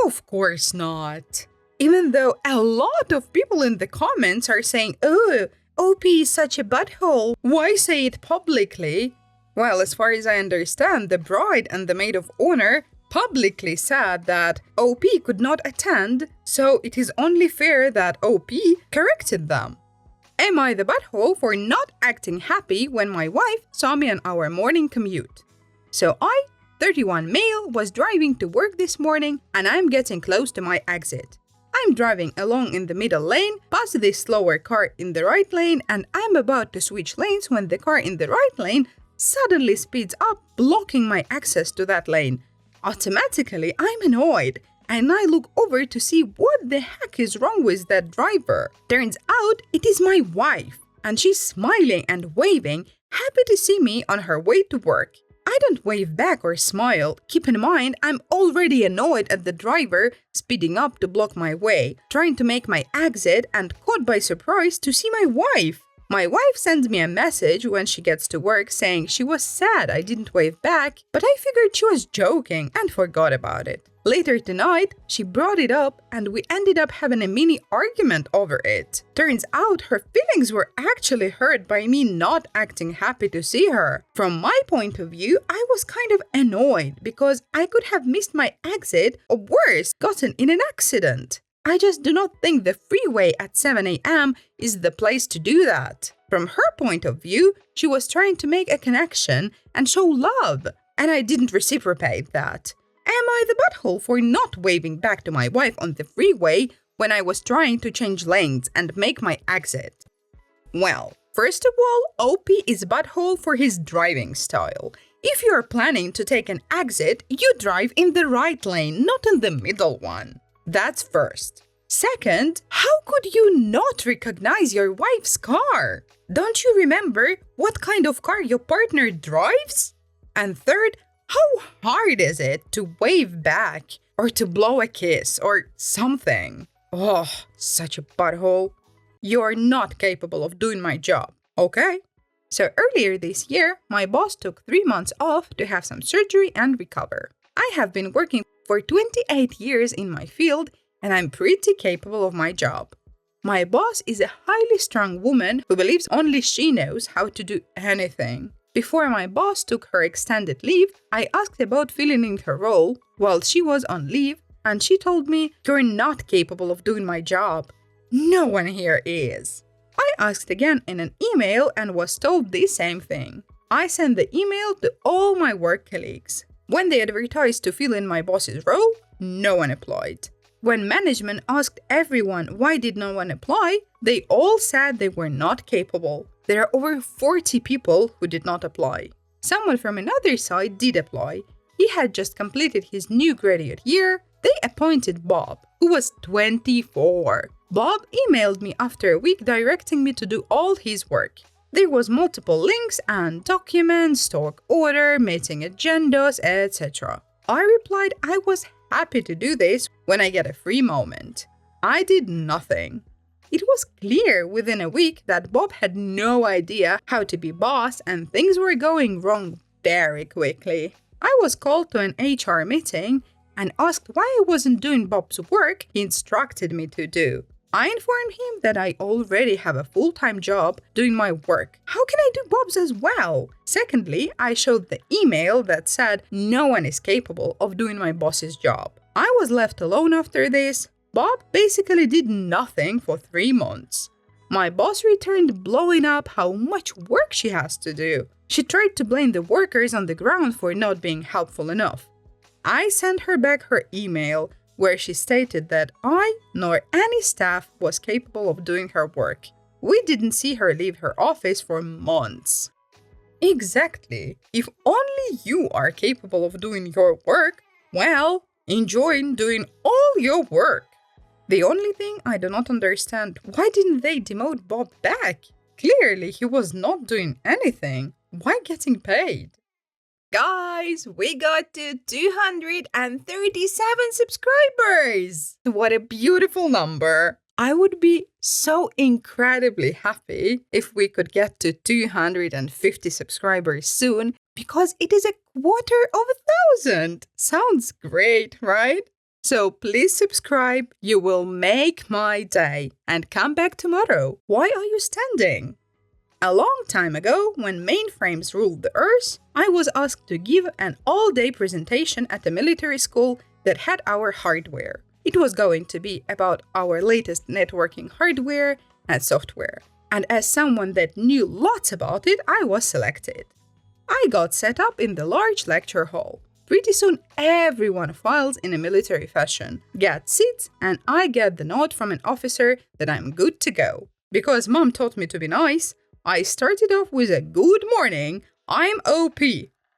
Of course not. Even though a lot of people in the comments are saying, "Oh, OP is such a butthole, why say it publicly?" Well, as far as I understand, the bride and the maid of honor publicly said that OP could not attend, so it is only fair that OP corrected them. Am I the butthole for not acting happy when my wife saw me on our morning commute? So I, 31 male, was driving to work this morning and I'm getting close to my exit. I'm driving along in the middle lane, past this slower car in the right lane, and I'm about to switch lanes when the car in the right lane suddenly speeds up, blocking my access to that lane. Automatically, I'm annoyed, and I look over to see what the heck is wrong with that driver. Turns out it is my wife, and she's smiling and waving, happy to see me on her way to work. I don't wave back or smile. Keep in mind, I'm already annoyed at the driver speeding up to block my way, trying to make my exit, and caught by surprise to see my wife. My wife sends me a message when she gets to work saying she was sad I didn't wave back, but I figured she was joking and forgot about it. Later tonight, she brought it up and we ended up having a mini argument over it. Turns out her feelings were actually hurt by me not acting happy to see her. From my point of view, I was kind of annoyed because I could have missed my exit or worse, gotten in an accident. I just do not think the freeway at 7 a.m. is the place to do that. From her point of view, she was trying to make a connection and show love, and I didn't reciprocate that. Am I the butthole for not waving back to my wife on the freeway when I was trying to change lanes and make my exit? Well, first of all, OP is butthole for his driving style. If you're planning to take an exit, you drive in the right lane, not in the middle one. That's first. Second, how could you not recognize your wife's car? Don't you remember what kind of car your partner drives? And third, how hard is it to wave back or to blow a kiss or something? Oh, such a butthole. You're not capable of doing my job, okay? So earlier this year, my boss took 3 months off to have some surgery and recover. I have been working for 28 years in my field, and I'm pretty capable of my job. My boss is a highly strong woman who believes only she knows how to do anything. Before my boss took her extended leave, I asked about filling in her role while she was on leave, and she told me, "You're not capable of doing my job. No one here is." I asked again in an email and was told the same thing. I sent the email to all my work colleagues. When they advertised to fill in my boss's role, no one applied. When management asked everyone why did no one apply, they all said they were not capable. There are over 40 people who did not apply. Someone from another side did apply. He had just completed his new graduate year. They appointed Bob, who was 24. Bob emailed me after a week directing me to do all his work. There was multiple links and documents, stock order, meeting agendas, etc. I replied I was happy to do this when I get a free moment. I did nothing. It was clear within a week that Bob had no idea how to be boss and things were going wrong very quickly. I was called to an HR meeting and asked why I wasn't doing Bob's work he instructed me to do. I informed him that I already have a full-time job doing my work. How can I do Bob's as well? Secondly, I showed the email that said no one is capable of doing my boss's job. I was left alone after this. Bob basically did nothing for 3 months. My boss returned blowing up how much work she has to do. She tried to blame the workers on the ground for not being helpful enough. I sent her back her email where she stated that I nor any staff was capable of doing her work. We didn't see her leave her office for months. Exactly. If only you are capable of doing your work, well, enjoy doing all your work. The only thing I do not understand, why didn't they demote Bob back? Clearly, he was not doing anything. Why getting paid? Guys, we got to 237 subscribers! What a beautiful number! I would be so incredibly happy if we could get to 250 subscribers soon, because it is 250,000! Sounds great, right? So please subscribe, you will make my day, and come back tomorrow. Why are you standing? A long time ago, when mainframes ruled the earth, I was asked to give an all-day presentation at a military school that had our hardware. It was going to be about our latest networking hardware and software. And as someone that knew lots about it, I was selected. I got set up in the large lecture hall. Pretty soon, everyone files in a military fashion, gets seats, and I get the nod from an officer that I'm good to go. Because mom taught me to be nice, I started off with a good morning, I'm OP,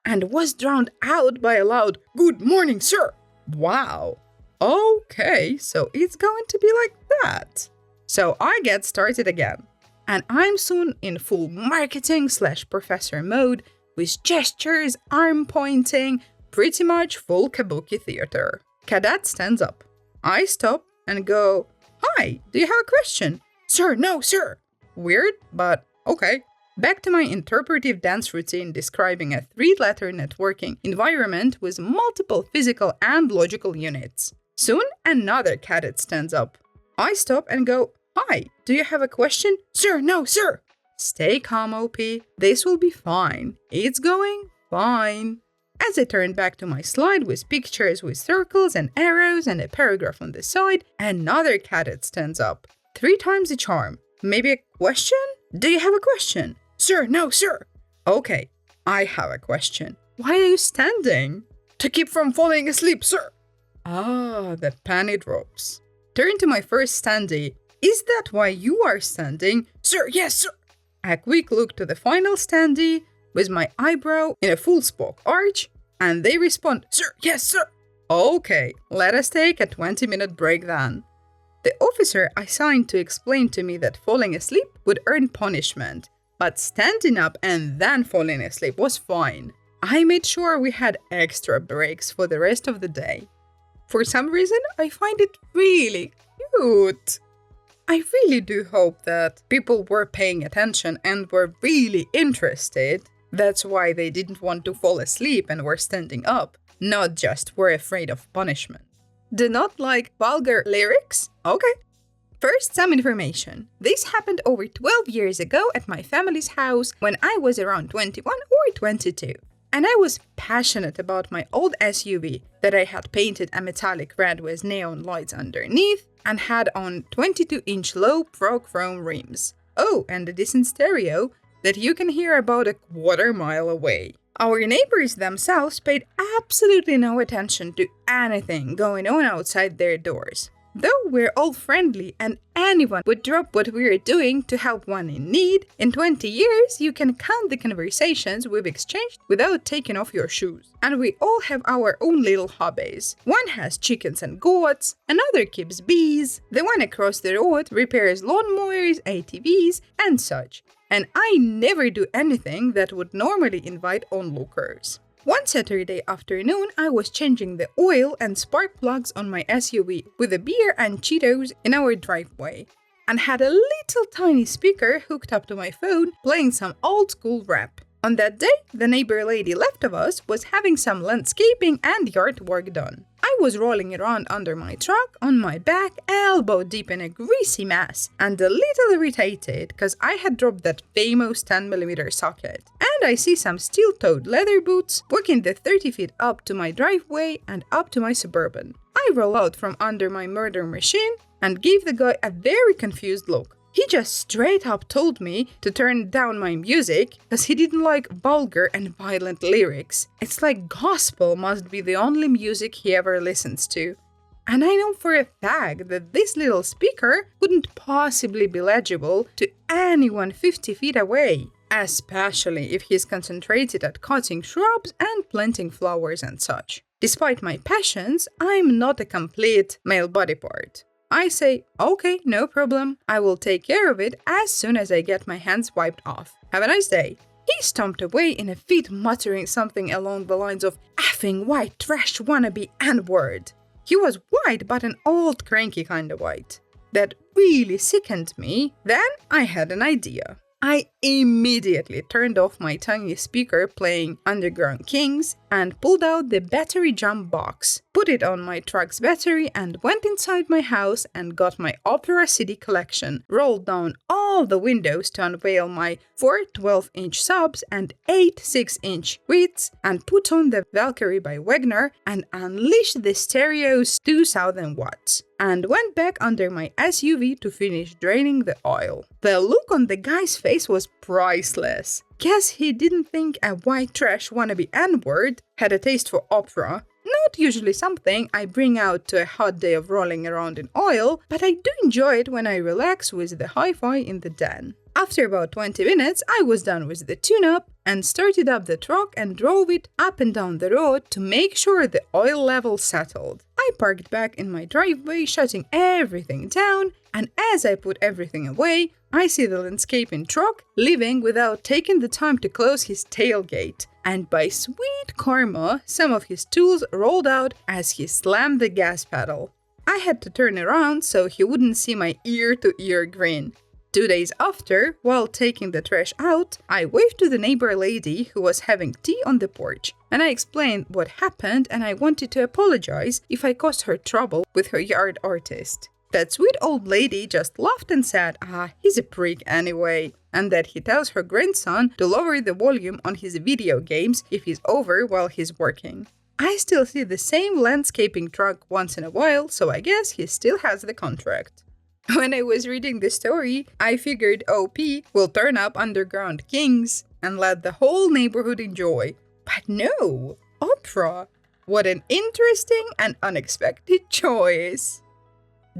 and was drowned out by a loud, good morning, sir. Wow. Okay, so it's going to be like that. So I get started again. And I'm soon in full marketing/professor mode with gestures, arm pointing, pretty much full kabuki theater. Cadet stands up. I stop and go, "Hi, do you have a question?" "Sir, no, sir." Weird, but okay. Back to my interpretive dance routine describing a 3-letter networking environment with multiple physical and logical units. Soon, another cadet stands up. I stop and go, "Hi, do you have a question?" "Sir, no, sir." Stay calm, OP. This will be fine. It's going fine. As I turn back to my slide with pictures with circles and arrows and a paragraph on the side, another cadet stands up. 3 times the charm. Maybe a question? "Do you have a question?" "Sir, no, sir." Okay, I have a question. Why are you standing? "To keep from falling asleep, sir." Ah, the penny drops. Turn to my first standee. "Is that why you are standing?" "Sir, yes, sir." A quick look to the final standee with my eyebrow in a full spoke arch, and they respond, "Sir, yes, sir." Okay, let us take a 20-minute break then. The officer assigned to explain to me that falling asleep would earn punishment, but standing up and then falling asleep was fine. I made sure we had extra breaks for the rest of the day. For some reason, I find it really cute. I really do hope that people were paying attention and were really interested. That's why they didn't want to fall asleep and were standing up, not just were afraid of punishment. Do not like vulgar lyrics? Okay. First, some information. This happened over 12 years ago at my family's house when I was around 21 or 22. And I was passionate about my old SUV that I had painted a metallic red with neon lights underneath and had on 22-inch low pro chrome rims. Oh, and a decent stereo that you can hear about a quarter mile away. Our neighbors themselves paid absolutely no attention to anything going on outside their doors. Though we're all friendly and anyone would drop what we're doing to help one in need, in 20 years you can count the conversations we've exchanged without taking off your shoes. And we all have our own little hobbies. One has chickens and goats, another keeps bees, the one across the road repairs lawnmowers, ATVs, and such. And I never do anything that would normally invite onlookers. One Saturday afternoon, I was changing the oil and spark plugs on my SUV with a beer and Cheetos in our driveway, and had a little tiny speaker hooked up to my phone playing some old school rap. On that day, the neighbor lady left of us was having some landscaping and yard work done. I was rolling around under my truck on my back, elbow deep in a greasy mess, and a little irritated because I had dropped that famous 10mm socket. And I see some steel-toed leather boots walking the 30 feet up to my driveway and up to my Suburban. I roll out from under my murder machine and gave the guy a very confused look. He just straight up told me to turn down my music because he didn't like vulgar and violent lyrics. It's like gospel must be the only music he ever listens to. And I know for a fact that this little speaker couldn't possibly be legible to anyone 50 feet away, especially if he's concentrated at cutting shrubs and planting flowers and such. Despite my passions, I'm not a complete male body part. I say, okay, no problem, I will take care of it as soon as I get my hands wiped off. Have a nice day. He stomped away in a fit, muttering something along the lines of effing white trash wannabe N-word. He was white, but an old cranky kind of white. That really sickened me. Then I had an idea. I immediately turned off my tiny speaker playing Underground Kings and pulled out the battery jump box, put it on my truck's battery and went inside my house and got my Opera CD collection, rolled down all the windows to unveil my 4 12-inch subs and 8 6-inch widths and put on the Valkyrie by Wagner and unleashed the stereo's 2000 watts. And went back under my SUV to finish draining the oil. The look on the guy's face was priceless. Guess he didn't think a white trash wannabe N-word had a taste for opera. Not usually something I bring out to a hot day of rolling around in oil, but I do enjoy it when I relax with the hi-fi in the den. After about 20 minutes, I was done with the tune-up and started up the truck and drove it up and down the road to make sure the oil level settled. I parked back in my driveway, shutting everything down, and as I put everything away, I see the landscaping truck leaving without taking the time to close his tailgate. And by sweet karma, some of his tools rolled out as he slammed the gas pedal. I had to turn around so he wouldn't see my ear-to-ear grin. 2 days after, while taking the trash out, I waved to the neighbor lady who was having tea on the porch, and I explained what happened and I wanted to apologize if I caused her trouble with her yard artist. That sweet old lady just laughed and said, he's a prick anyway, and that he tells her grandson to lower the volume on his video games if he's over while he's working. I still see the same landscaping truck once in a while, so I guess he still has the contract. When I was reading the story, I figured OP will turn up Underground Kings and let the whole neighborhood enjoy. But no, opera. What an interesting and unexpected choice.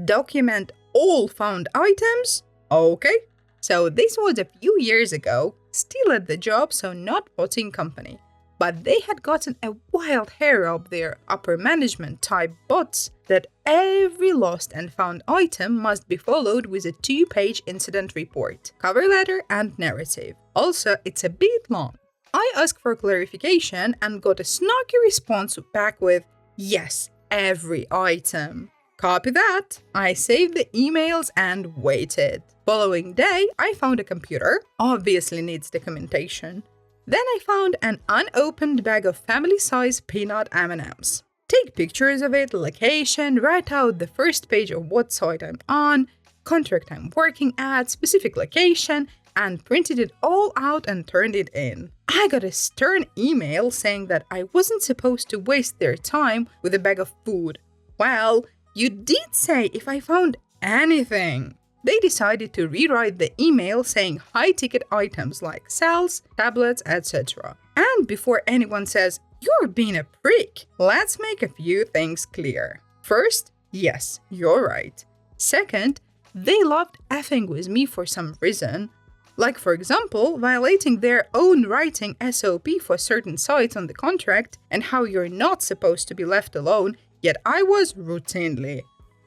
Document all found items? Okay. So this was a few years ago, still at the job, so not potting company. But they had gotten a wild hair up their upper management type bots that every lost and found item must be followed with a 2-page incident report, cover letter and narrative. Also, it's a bit long. I asked for clarification and got a snarky response back with, yes, every item. Copy that. I saved the emails and waited. Following day, I found a computer, obviously needs documentation. Then I found an unopened bag of family-size peanut M&Ms. Take pictures of it, location, write out the first page of what site I'm on, contract I'm working at, specific location, and printed it all out and turned it in. I got a stern email saying that I wasn't supposed to waste their time with a bag of food. Well, you did say if I found anything. They decided to rewrite the email saying high-ticket items like cells, tablets, etc. And before anyone says, you're being a prick, let's make a few things clear. First, yes, you're right. Second, they loved effing with me for some reason. Like, for example, violating their own writing SOP for certain sites on the contract and how you're not supposed to be left alone, yet I was routinely.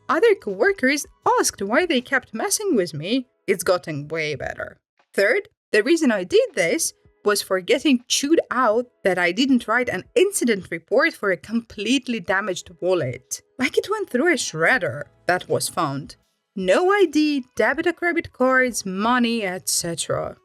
Other coworkers asked why they kept messing with me. It's gotten way better. Third, the reason I did this was for getting chewed out that I didn't write an incident report for a completely damaged wallet. Like it went through a shredder that was found. No ID, debit or credit cards, money, etc.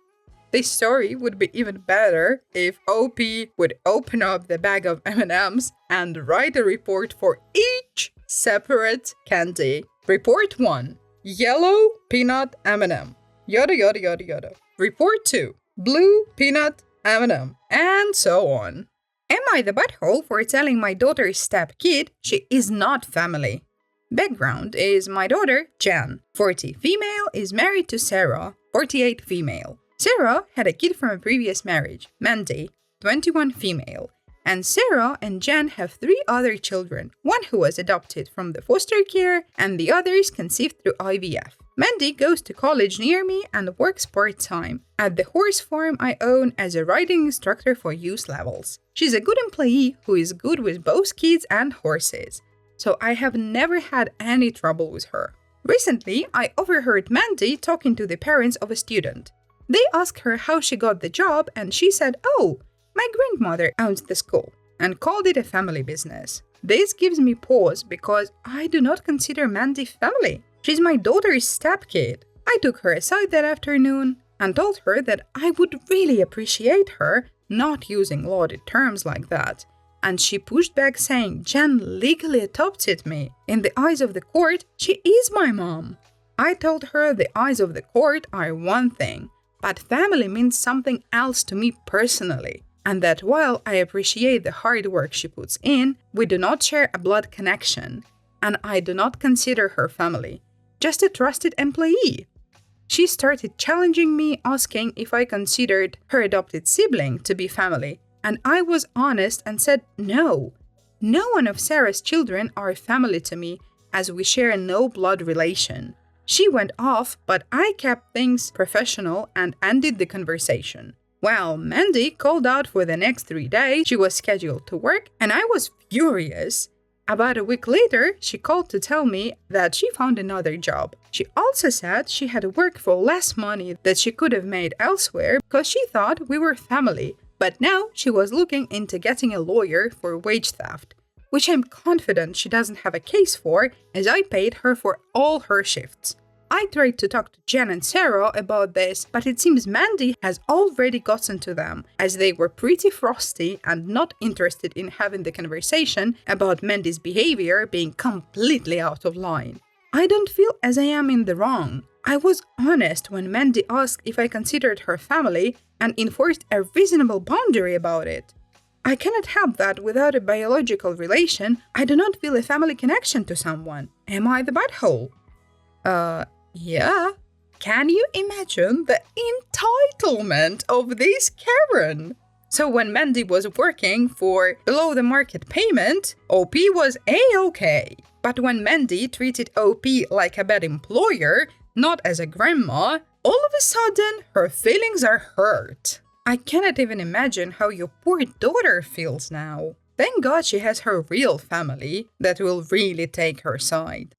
This story would be even better if OP would open up the bag of M&Ms and write a report for each separate candy. Report 1. Yellow peanut M&M. Yada yada yada yada. Report 2. Blue peanut M&M. And so on. Am I the butthole for telling my daughter's step kid she is not family? Background is my daughter, Jen, 40 female, is married to Sarah, 48 female. Sarah had a kid from a previous marriage, Mandy, 21 female. And Sarah and Jen have 3 other children, one who was adopted from the foster care and the others conceived through IVF. Mandy goes to college near me and works part-time at the horse farm I own as a riding instructor for youth levels. She's a good employee who is good with both kids and horses, so I have never had any trouble with her. Recently, I overheard Mandy talking to the parents of a student. They asked her how she got the job and she said, "Oh, my grandmother owns the school," and called it a family business. This gives me pause because I do not consider Mandy family. She's my daughter's stepkid. I took her aside that afternoon and told her that I would really appreciate her not using loaded terms like that. And she pushed back saying Jen legally adopted me. In the eyes of the court, she is my mom. I told her the eyes of the court are one thing, but family means something else to me personally. And that while I appreciate the hard work she puts in, we do not share a blood connection. And I do not consider her family, just a trusted employee. She started challenging me, asking if I considered her adopted sibling to be family. And I was honest and said no. No one of Sarah's children are family to me, as we share no blood relation. She went off, but I kept things professional and ended the conversation. Well, Mandy called out for the next 3 days. She was scheduled to work, and I was furious. About a week later, she called to tell me that she found another job. She also said she had worked for less money that she could have made elsewhere because she thought we were family. But now she was looking into getting a lawyer for wage theft, which I'm confident she doesn't have a case for, as I paid her for all her shifts. I tried to talk to Jen and Sarah about this, but it seems Mandy has already gotten to them, as they were pretty frosty and not interested in having the conversation about Mandy's behavior being completely out of line. I don't feel as I am in the wrong. I was honest when Mandy asked if I considered her family and enforced a reasonable boundary about it. I cannot have that without a biological relation. I do not feel a family connection to someone. Am I the butthole? Yeah. Can you imagine the entitlement of this Karen? So when Mandy was working for below the market payment, OP was A-okay. But when Mandy treated OP like a bad employer, not as a grandma, all of a sudden her feelings are hurt. I cannot even imagine how your poor daughter feels now. Thank God she has her real family that will really take her side.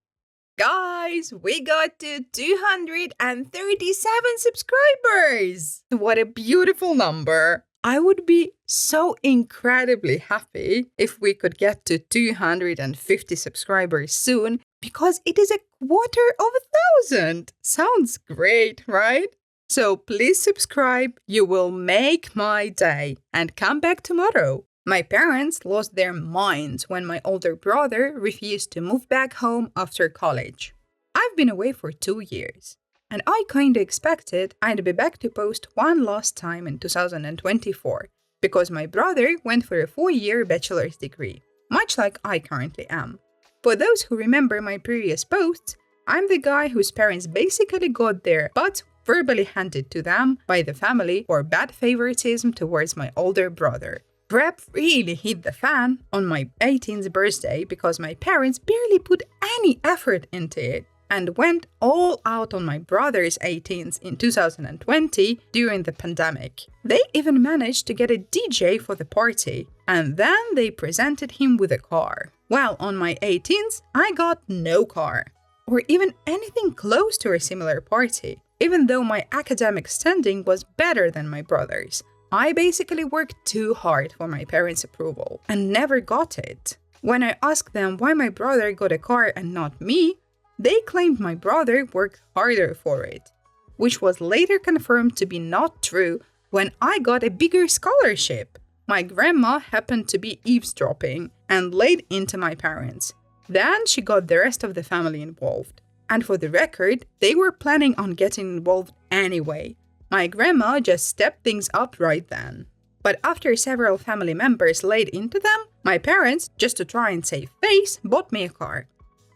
Guys, we got to 237 subscribers! What a beautiful number! I would be so incredibly happy if we could get to 250 subscribers soon, because it is 250,000! Sounds great, right? So please subscribe, you will make my day, and come back tomorrow. My parents lost their minds when my older brother refused to move back home after college. I've been away for 2 years, and I kinda expected I'd be back to post one last time in 2024, because my brother went for a 4-year bachelor's degree, much like I currently am. For those who remember my previous posts, I'm the guy whose parents basically got their butts verbally handed to them by the family for bad favoritism towards my older brother. Crap really hit the fan on my 18th birthday because my parents barely put any effort into it and went all out on my brother's 18th in 2020 during the pandemic. They even managed to get a DJ for the party, and then they presented him with a car. Well, on my 18th, I got no car, or even anything close to a similar party, even though my academic standing was better than my brother's. I basically worked too hard for my parents' approval and never got it. When I asked them why my brother got a car and not me, they claimed my brother worked harder for it, which was later confirmed to be not true when I got a bigger scholarship. My grandma happened to be eavesdropping and laid into my parents. Then she got the rest of the family involved. And for the record, they were planning on getting involved anyway. My grandma just stepped things up right then. But after several family members laid into them, my parents, just to try and save face, bought me a car.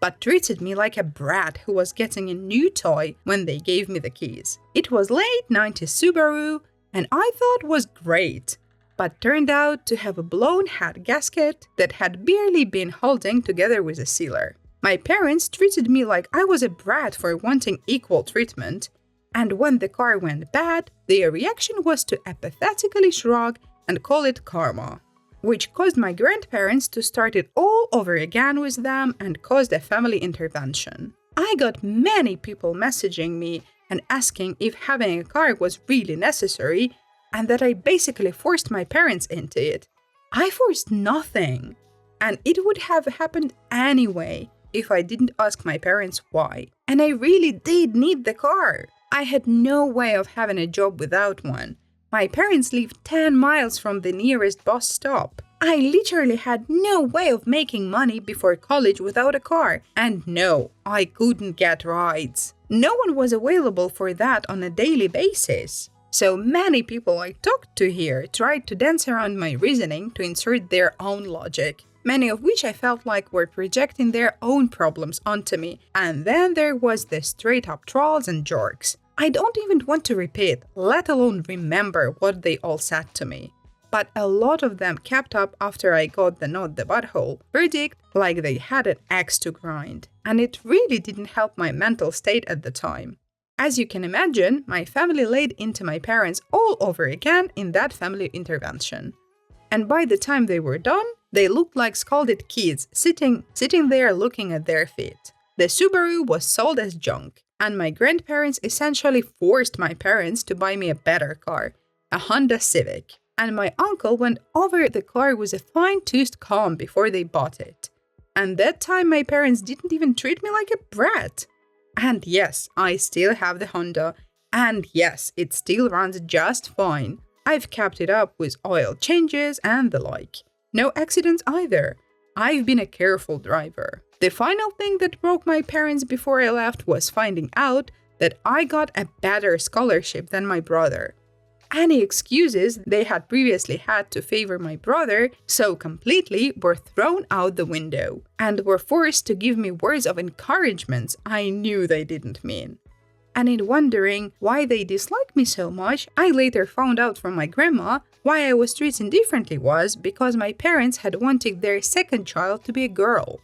but treated me like a brat who was getting a new toy when they gave me the keys. It was late 90s Subaru, and I thought was great, but turned out to have a blown head gasket that had barely been holding together with a sealer. My parents treated me like I was a brat for wanting equal treatment, and when the car went bad, their reaction was to apathetically shrug and call it karma, which caused my grandparents to start it all over again with them and caused a family intervention. I got many people messaging me and asking if having a car was really necessary and that I basically forced my parents into it. I forced nothing, and it would have happened anyway if I didn't ask my parents why. And I really did need the car. I had no way of having a job without one. My parents live 10 miles from the nearest bus stop. I literally had no way of making money before college without a car. And no, I couldn't get rides. No one was available for that on a daily basis. So many people I talked to here tried to dance around my reasoning to insert their own logic, many of which I felt like were projecting their own problems onto me. And then there was the straight-up trolls and jerks. I don't even want to repeat, let alone remember what they all said to me. But a lot of them kept up after I got the not the butthole verdict, like they had an axe to grind. And it really didn't help my mental state at the time. As you can imagine, my family laid into my parents all over again in that family intervention. And by the time they were done, they looked like scalded kids sitting there looking at their feet. The Subaru was sold as junk, and my grandparents essentially forced my parents to buy me a better car, a Honda Civic. And my uncle went over the car with a fine-toothed comb before they bought it. And that time my parents didn't even treat me like a brat. And yes, I still have the Honda. And yes, it still runs just fine. I've kept it up with oil changes and the like. No accidents either. I've been a careful driver. The final thing that broke my parents before I left was finding out that I got a better scholarship than my brother. Any excuses they had previously had to favor my brother so completely were thrown out the window and were forced to give me words of encouragement I knew they didn't mean. And in wondering why they disliked me so much, I later found out from my grandma why I was treated differently was because my parents had wanted their second child to be a girl.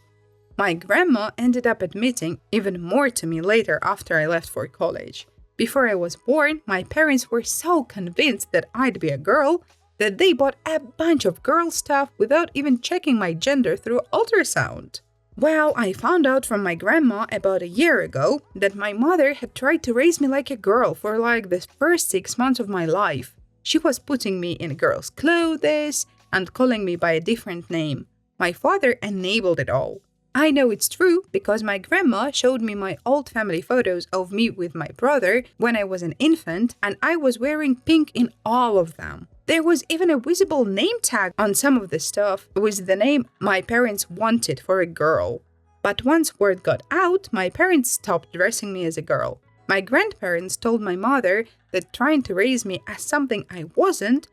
My grandma ended up admitting even more to me later after I left for college. Before I was born, my parents were so convinced that I'd be a girl that they bought a bunch of girl stuff without even checking my gender through ultrasound. Well, I found out from my grandma about a year ago that my mother had tried to raise me like a girl for like the first 6 months of my life. She was putting me in girls' clothes and calling me by a different name. My father enabled it all. I know it's true because my grandma showed me my old family photos of me with my brother when I was an infant, and I was wearing pink in all of them. There was even a visible name tag on some of the stuff with the name my parents wanted for a girl. But once word got out, my parents stopped dressing me as a girl. My grandparents told my mother that trying to raise me as something I wasn't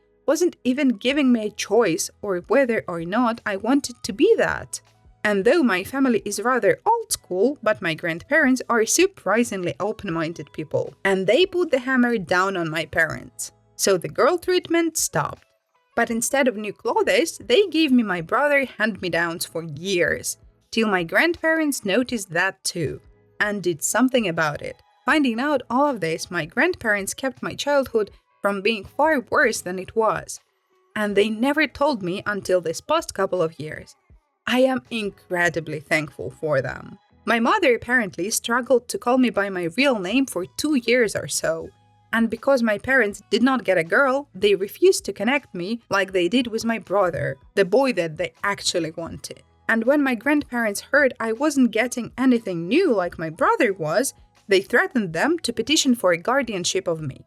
even giving me a choice or whether or not I wanted to be that. And though my family is rather old school, but my grandparents are surprisingly open-minded people, and they put the hammer down on my parents. So the girl treatment stopped. But instead of new clothes, they gave me my brother hand-me-downs for years, till my grandparents noticed that too, and did something about it. Finding out all of this, my grandparents kept my childhood from being far worse than it was. And they never told me until this past couple of years. I am incredibly thankful for them. My mother apparently struggled to call me by my real name for 2 years or so. And because my parents did not get a girl, they refused to connect me like they did with my brother, the boy that they actually wanted. And when my grandparents heard I wasn't getting anything new like my brother was, they threatened them to petition for a guardianship of me.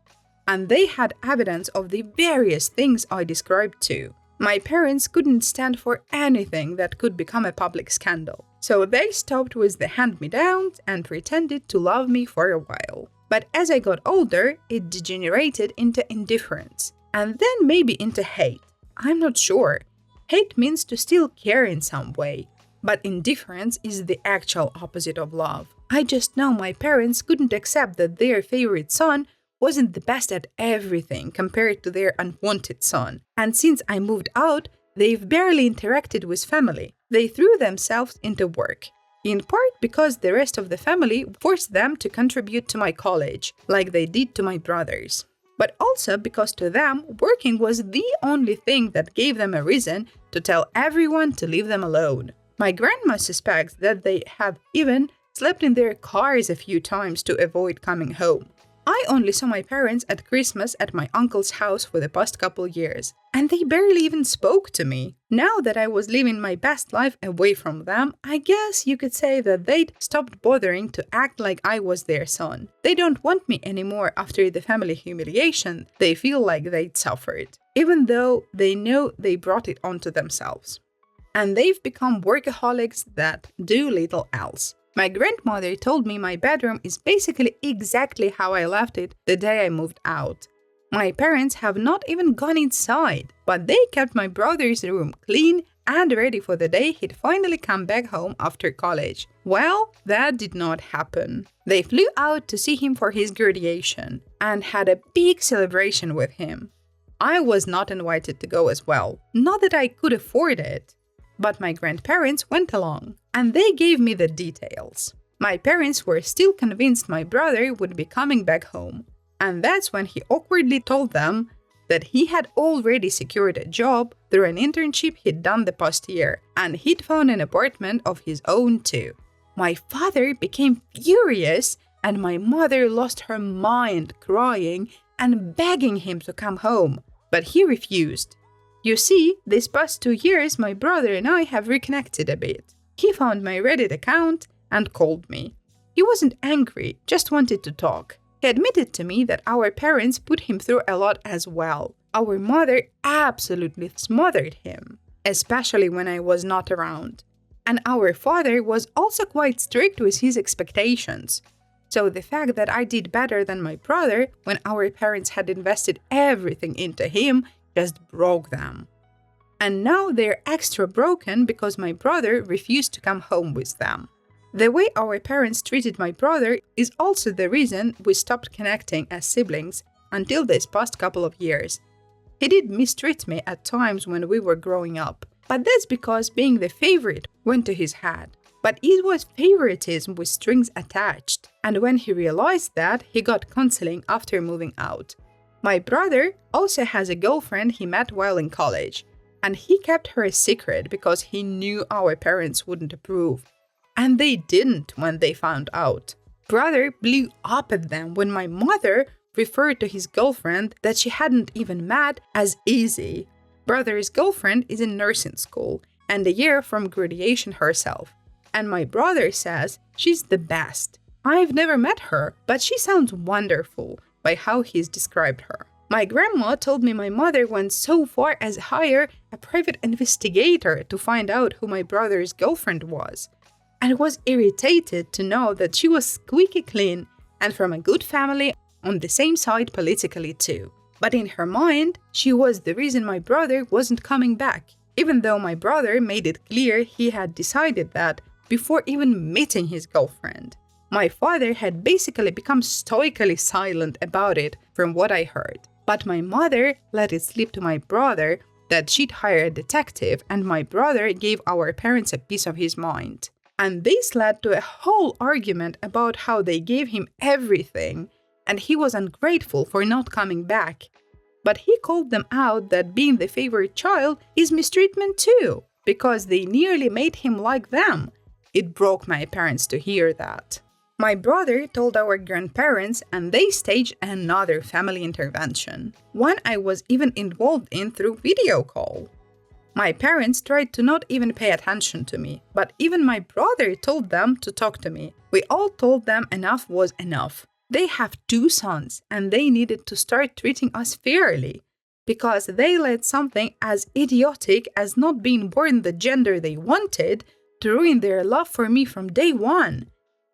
And they had evidence of the various things I described too. My parents couldn't stand for anything that could become a public scandal. So they stopped with the hand-me-downs and pretended to love me for a while. But as I got older, it degenerated into indifference. And then maybe into hate. I'm not sure. Hate means to still care in some way. But indifference is the actual opposite of love. I just know my parents couldn't accept that their favorite son wasn't the best at everything compared to their unwanted son. And since I moved out, they've barely interacted with family. They threw themselves into work. In part because the rest of the family forced them to contribute to my college, like they did to my brothers. But also because to them, working was the only thing that gave them a reason to tell everyone to leave them alone. My grandma suspects that they have even slept in their cars a few times to avoid coming home. I only saw my parents at Christmas at my uncle's house for the past couple years, and they barely even spoke to me. Now that I was living my best life away from them, I guess you could say that they'd stopped bothering to act like I was their son. They don't want me anymore after the family humiliation they feel like they'd suffered, even though they know they brought it onto themselves. And they've become workaholics that do little else. My grandmother told me my bedroom is basically exactly how I left it the day I moved out. My parents have not even gone inside, but they kept my brother's room clean and ready for the day he'd finally come back home after college. Well, that did not happen. They flew out to see him for his graduation and had a big celebration with him. I was not invited to go as well, not that I could afford it. But my grandparents went along, and they gave me the details. My parents were still convinced my brother would be coming back home, and that's when he awkwardly told them that he had already secured a job through an internship he'd done the past year, and he'd found an apartment of his own too. My father became furious, and my mother lost her mind, crying and begging him to come home, but he refused. You see, these past 2 years, my brother and I have reconnected a bit. He found my Reddit account and called me. He wasn't angry, just wanted to talk. He admitted to me that our parents put him through a lot as well. Our mother absolutely smothered him, especially when I was not around. And our father was also quite strict with his expectations. So the fact that I did better than my brother when our parents had invested everything into him just broke them. And now they're extra broken because my brother refused to come home with them. The way our parents treated my brother is also the reason we stopped connecting as siblings until this past couple of years. He did mistreat me at times when we were growing up, but that's because being the favorite went to his head. But it was favoritism with strings attached, and when he realized that, he got counseling after moving out. My brother also has a girlfriend he met while in college, and he kept her a secret because he knew our parents wouldn't approve. And they didn't when they found out. Brother blew up at them when my mother referred to his girlfriend that she hadn't even met as easy. Brother's girlfriend is in nursing school and a year from graduation herself. And my brother says she's the best. I've never met her, but she sounds wonderful by how he's described her. My grandma told me my mother went so far as hire a private investigator to find out who my brother's girlfriend was, and was irritated to know that she was squeaky clean and from a good family on the same side politically too. But in her mind, she was the reason my brother wasn't coming back, even though my brother made it clear he had decided that before even meeting his girlfriend. My father had basically become stoically silent about it from what I heard. But my mother let it slip to my brother that she'd hire a detective, and my brother gave our parents a piece of his mind. And this led to a whole argument about how they gave him everything, and he was ungrateful for not coming back. But he called them out that being the favorite child is mistreatment too, because they nearly made him like them. It broke my parents to hear that. My brother told our grandparents, and they staged another family intervention, one I was even involved in through video call. My parents tried to not even pay attention to me, but even my brother told them to talk to me. We all told them enough was enough. They have 2 sons, and they needed to start treating us fairly, because they let something as idiotic as not being born the gender they wanted to ruin their love for me from day one.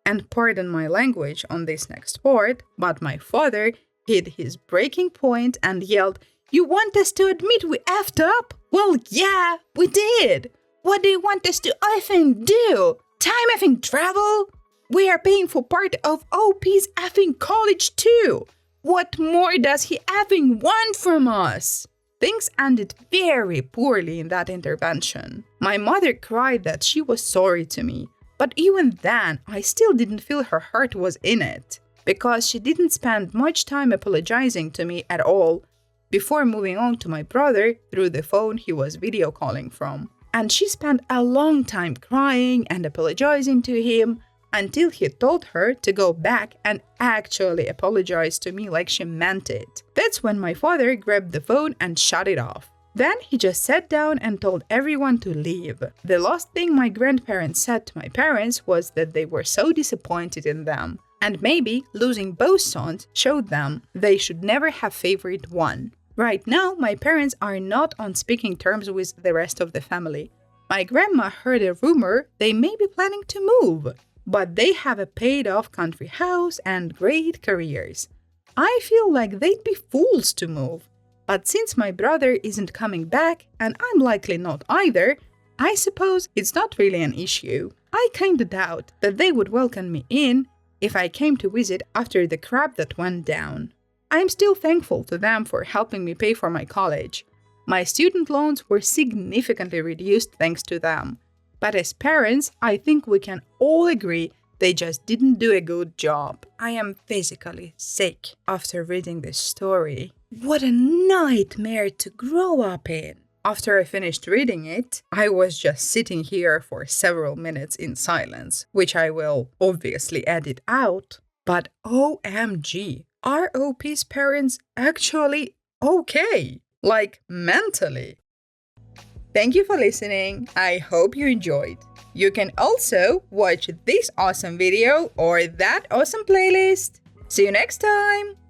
And pardon my language on this next part, but my father hit his breaking point and yelled, "You want us to admit we effed up? Well, yeah, we did. What do you want us to effing do? Time effing travel? We are paying for part of OP's effing college too. What more does he effing want from us? Things ended very poorly in that intervention. My mother cried that she was sorry to me, but even then, I still didn't feel her heart was in it, because she didn't spend much time apologizing to me at all before moving on to my brother through the phone he was video calling from. And she spent a long time crying and apologizing to him until he told her to go back and actually apologize to me like she meant it. That's when my father grabbed the phone and shut it off. Then he just sat down and told everyone to leave. The last thing my grandparents said to my parents was that they were so disappointed in them, and maybe losing both sons showed them they should never have favored one. Right now, my parents are not on speaking terms with the rest of the family. My grandma heard a rumor they may be planning to move, but they have a paid-off country house and great careers. I feel like they'd be fools to move. But since my brother isn't coming back, and I'm likely not either, I suppose it's not really an issue. I kinda doubt that they would welcome me in if I came to visit after the crap that went down. I'm still thankful to them for helping me pay for my college. My student loans were significantly reduced thanks to them. But as parents, I think we can all agree they just didn't do a good job. I am physically sick after reading this story. What a nightmare to grow up in! After I finished reading it, I was just sitting here for several minutes in silence, which I will obviously edit out. But OMG, are OP's parents actually okay? Like, mentally? Thank you for listening. I hope you enjoyed. You can also watch this awesome video or that awesome playlist. See you next time!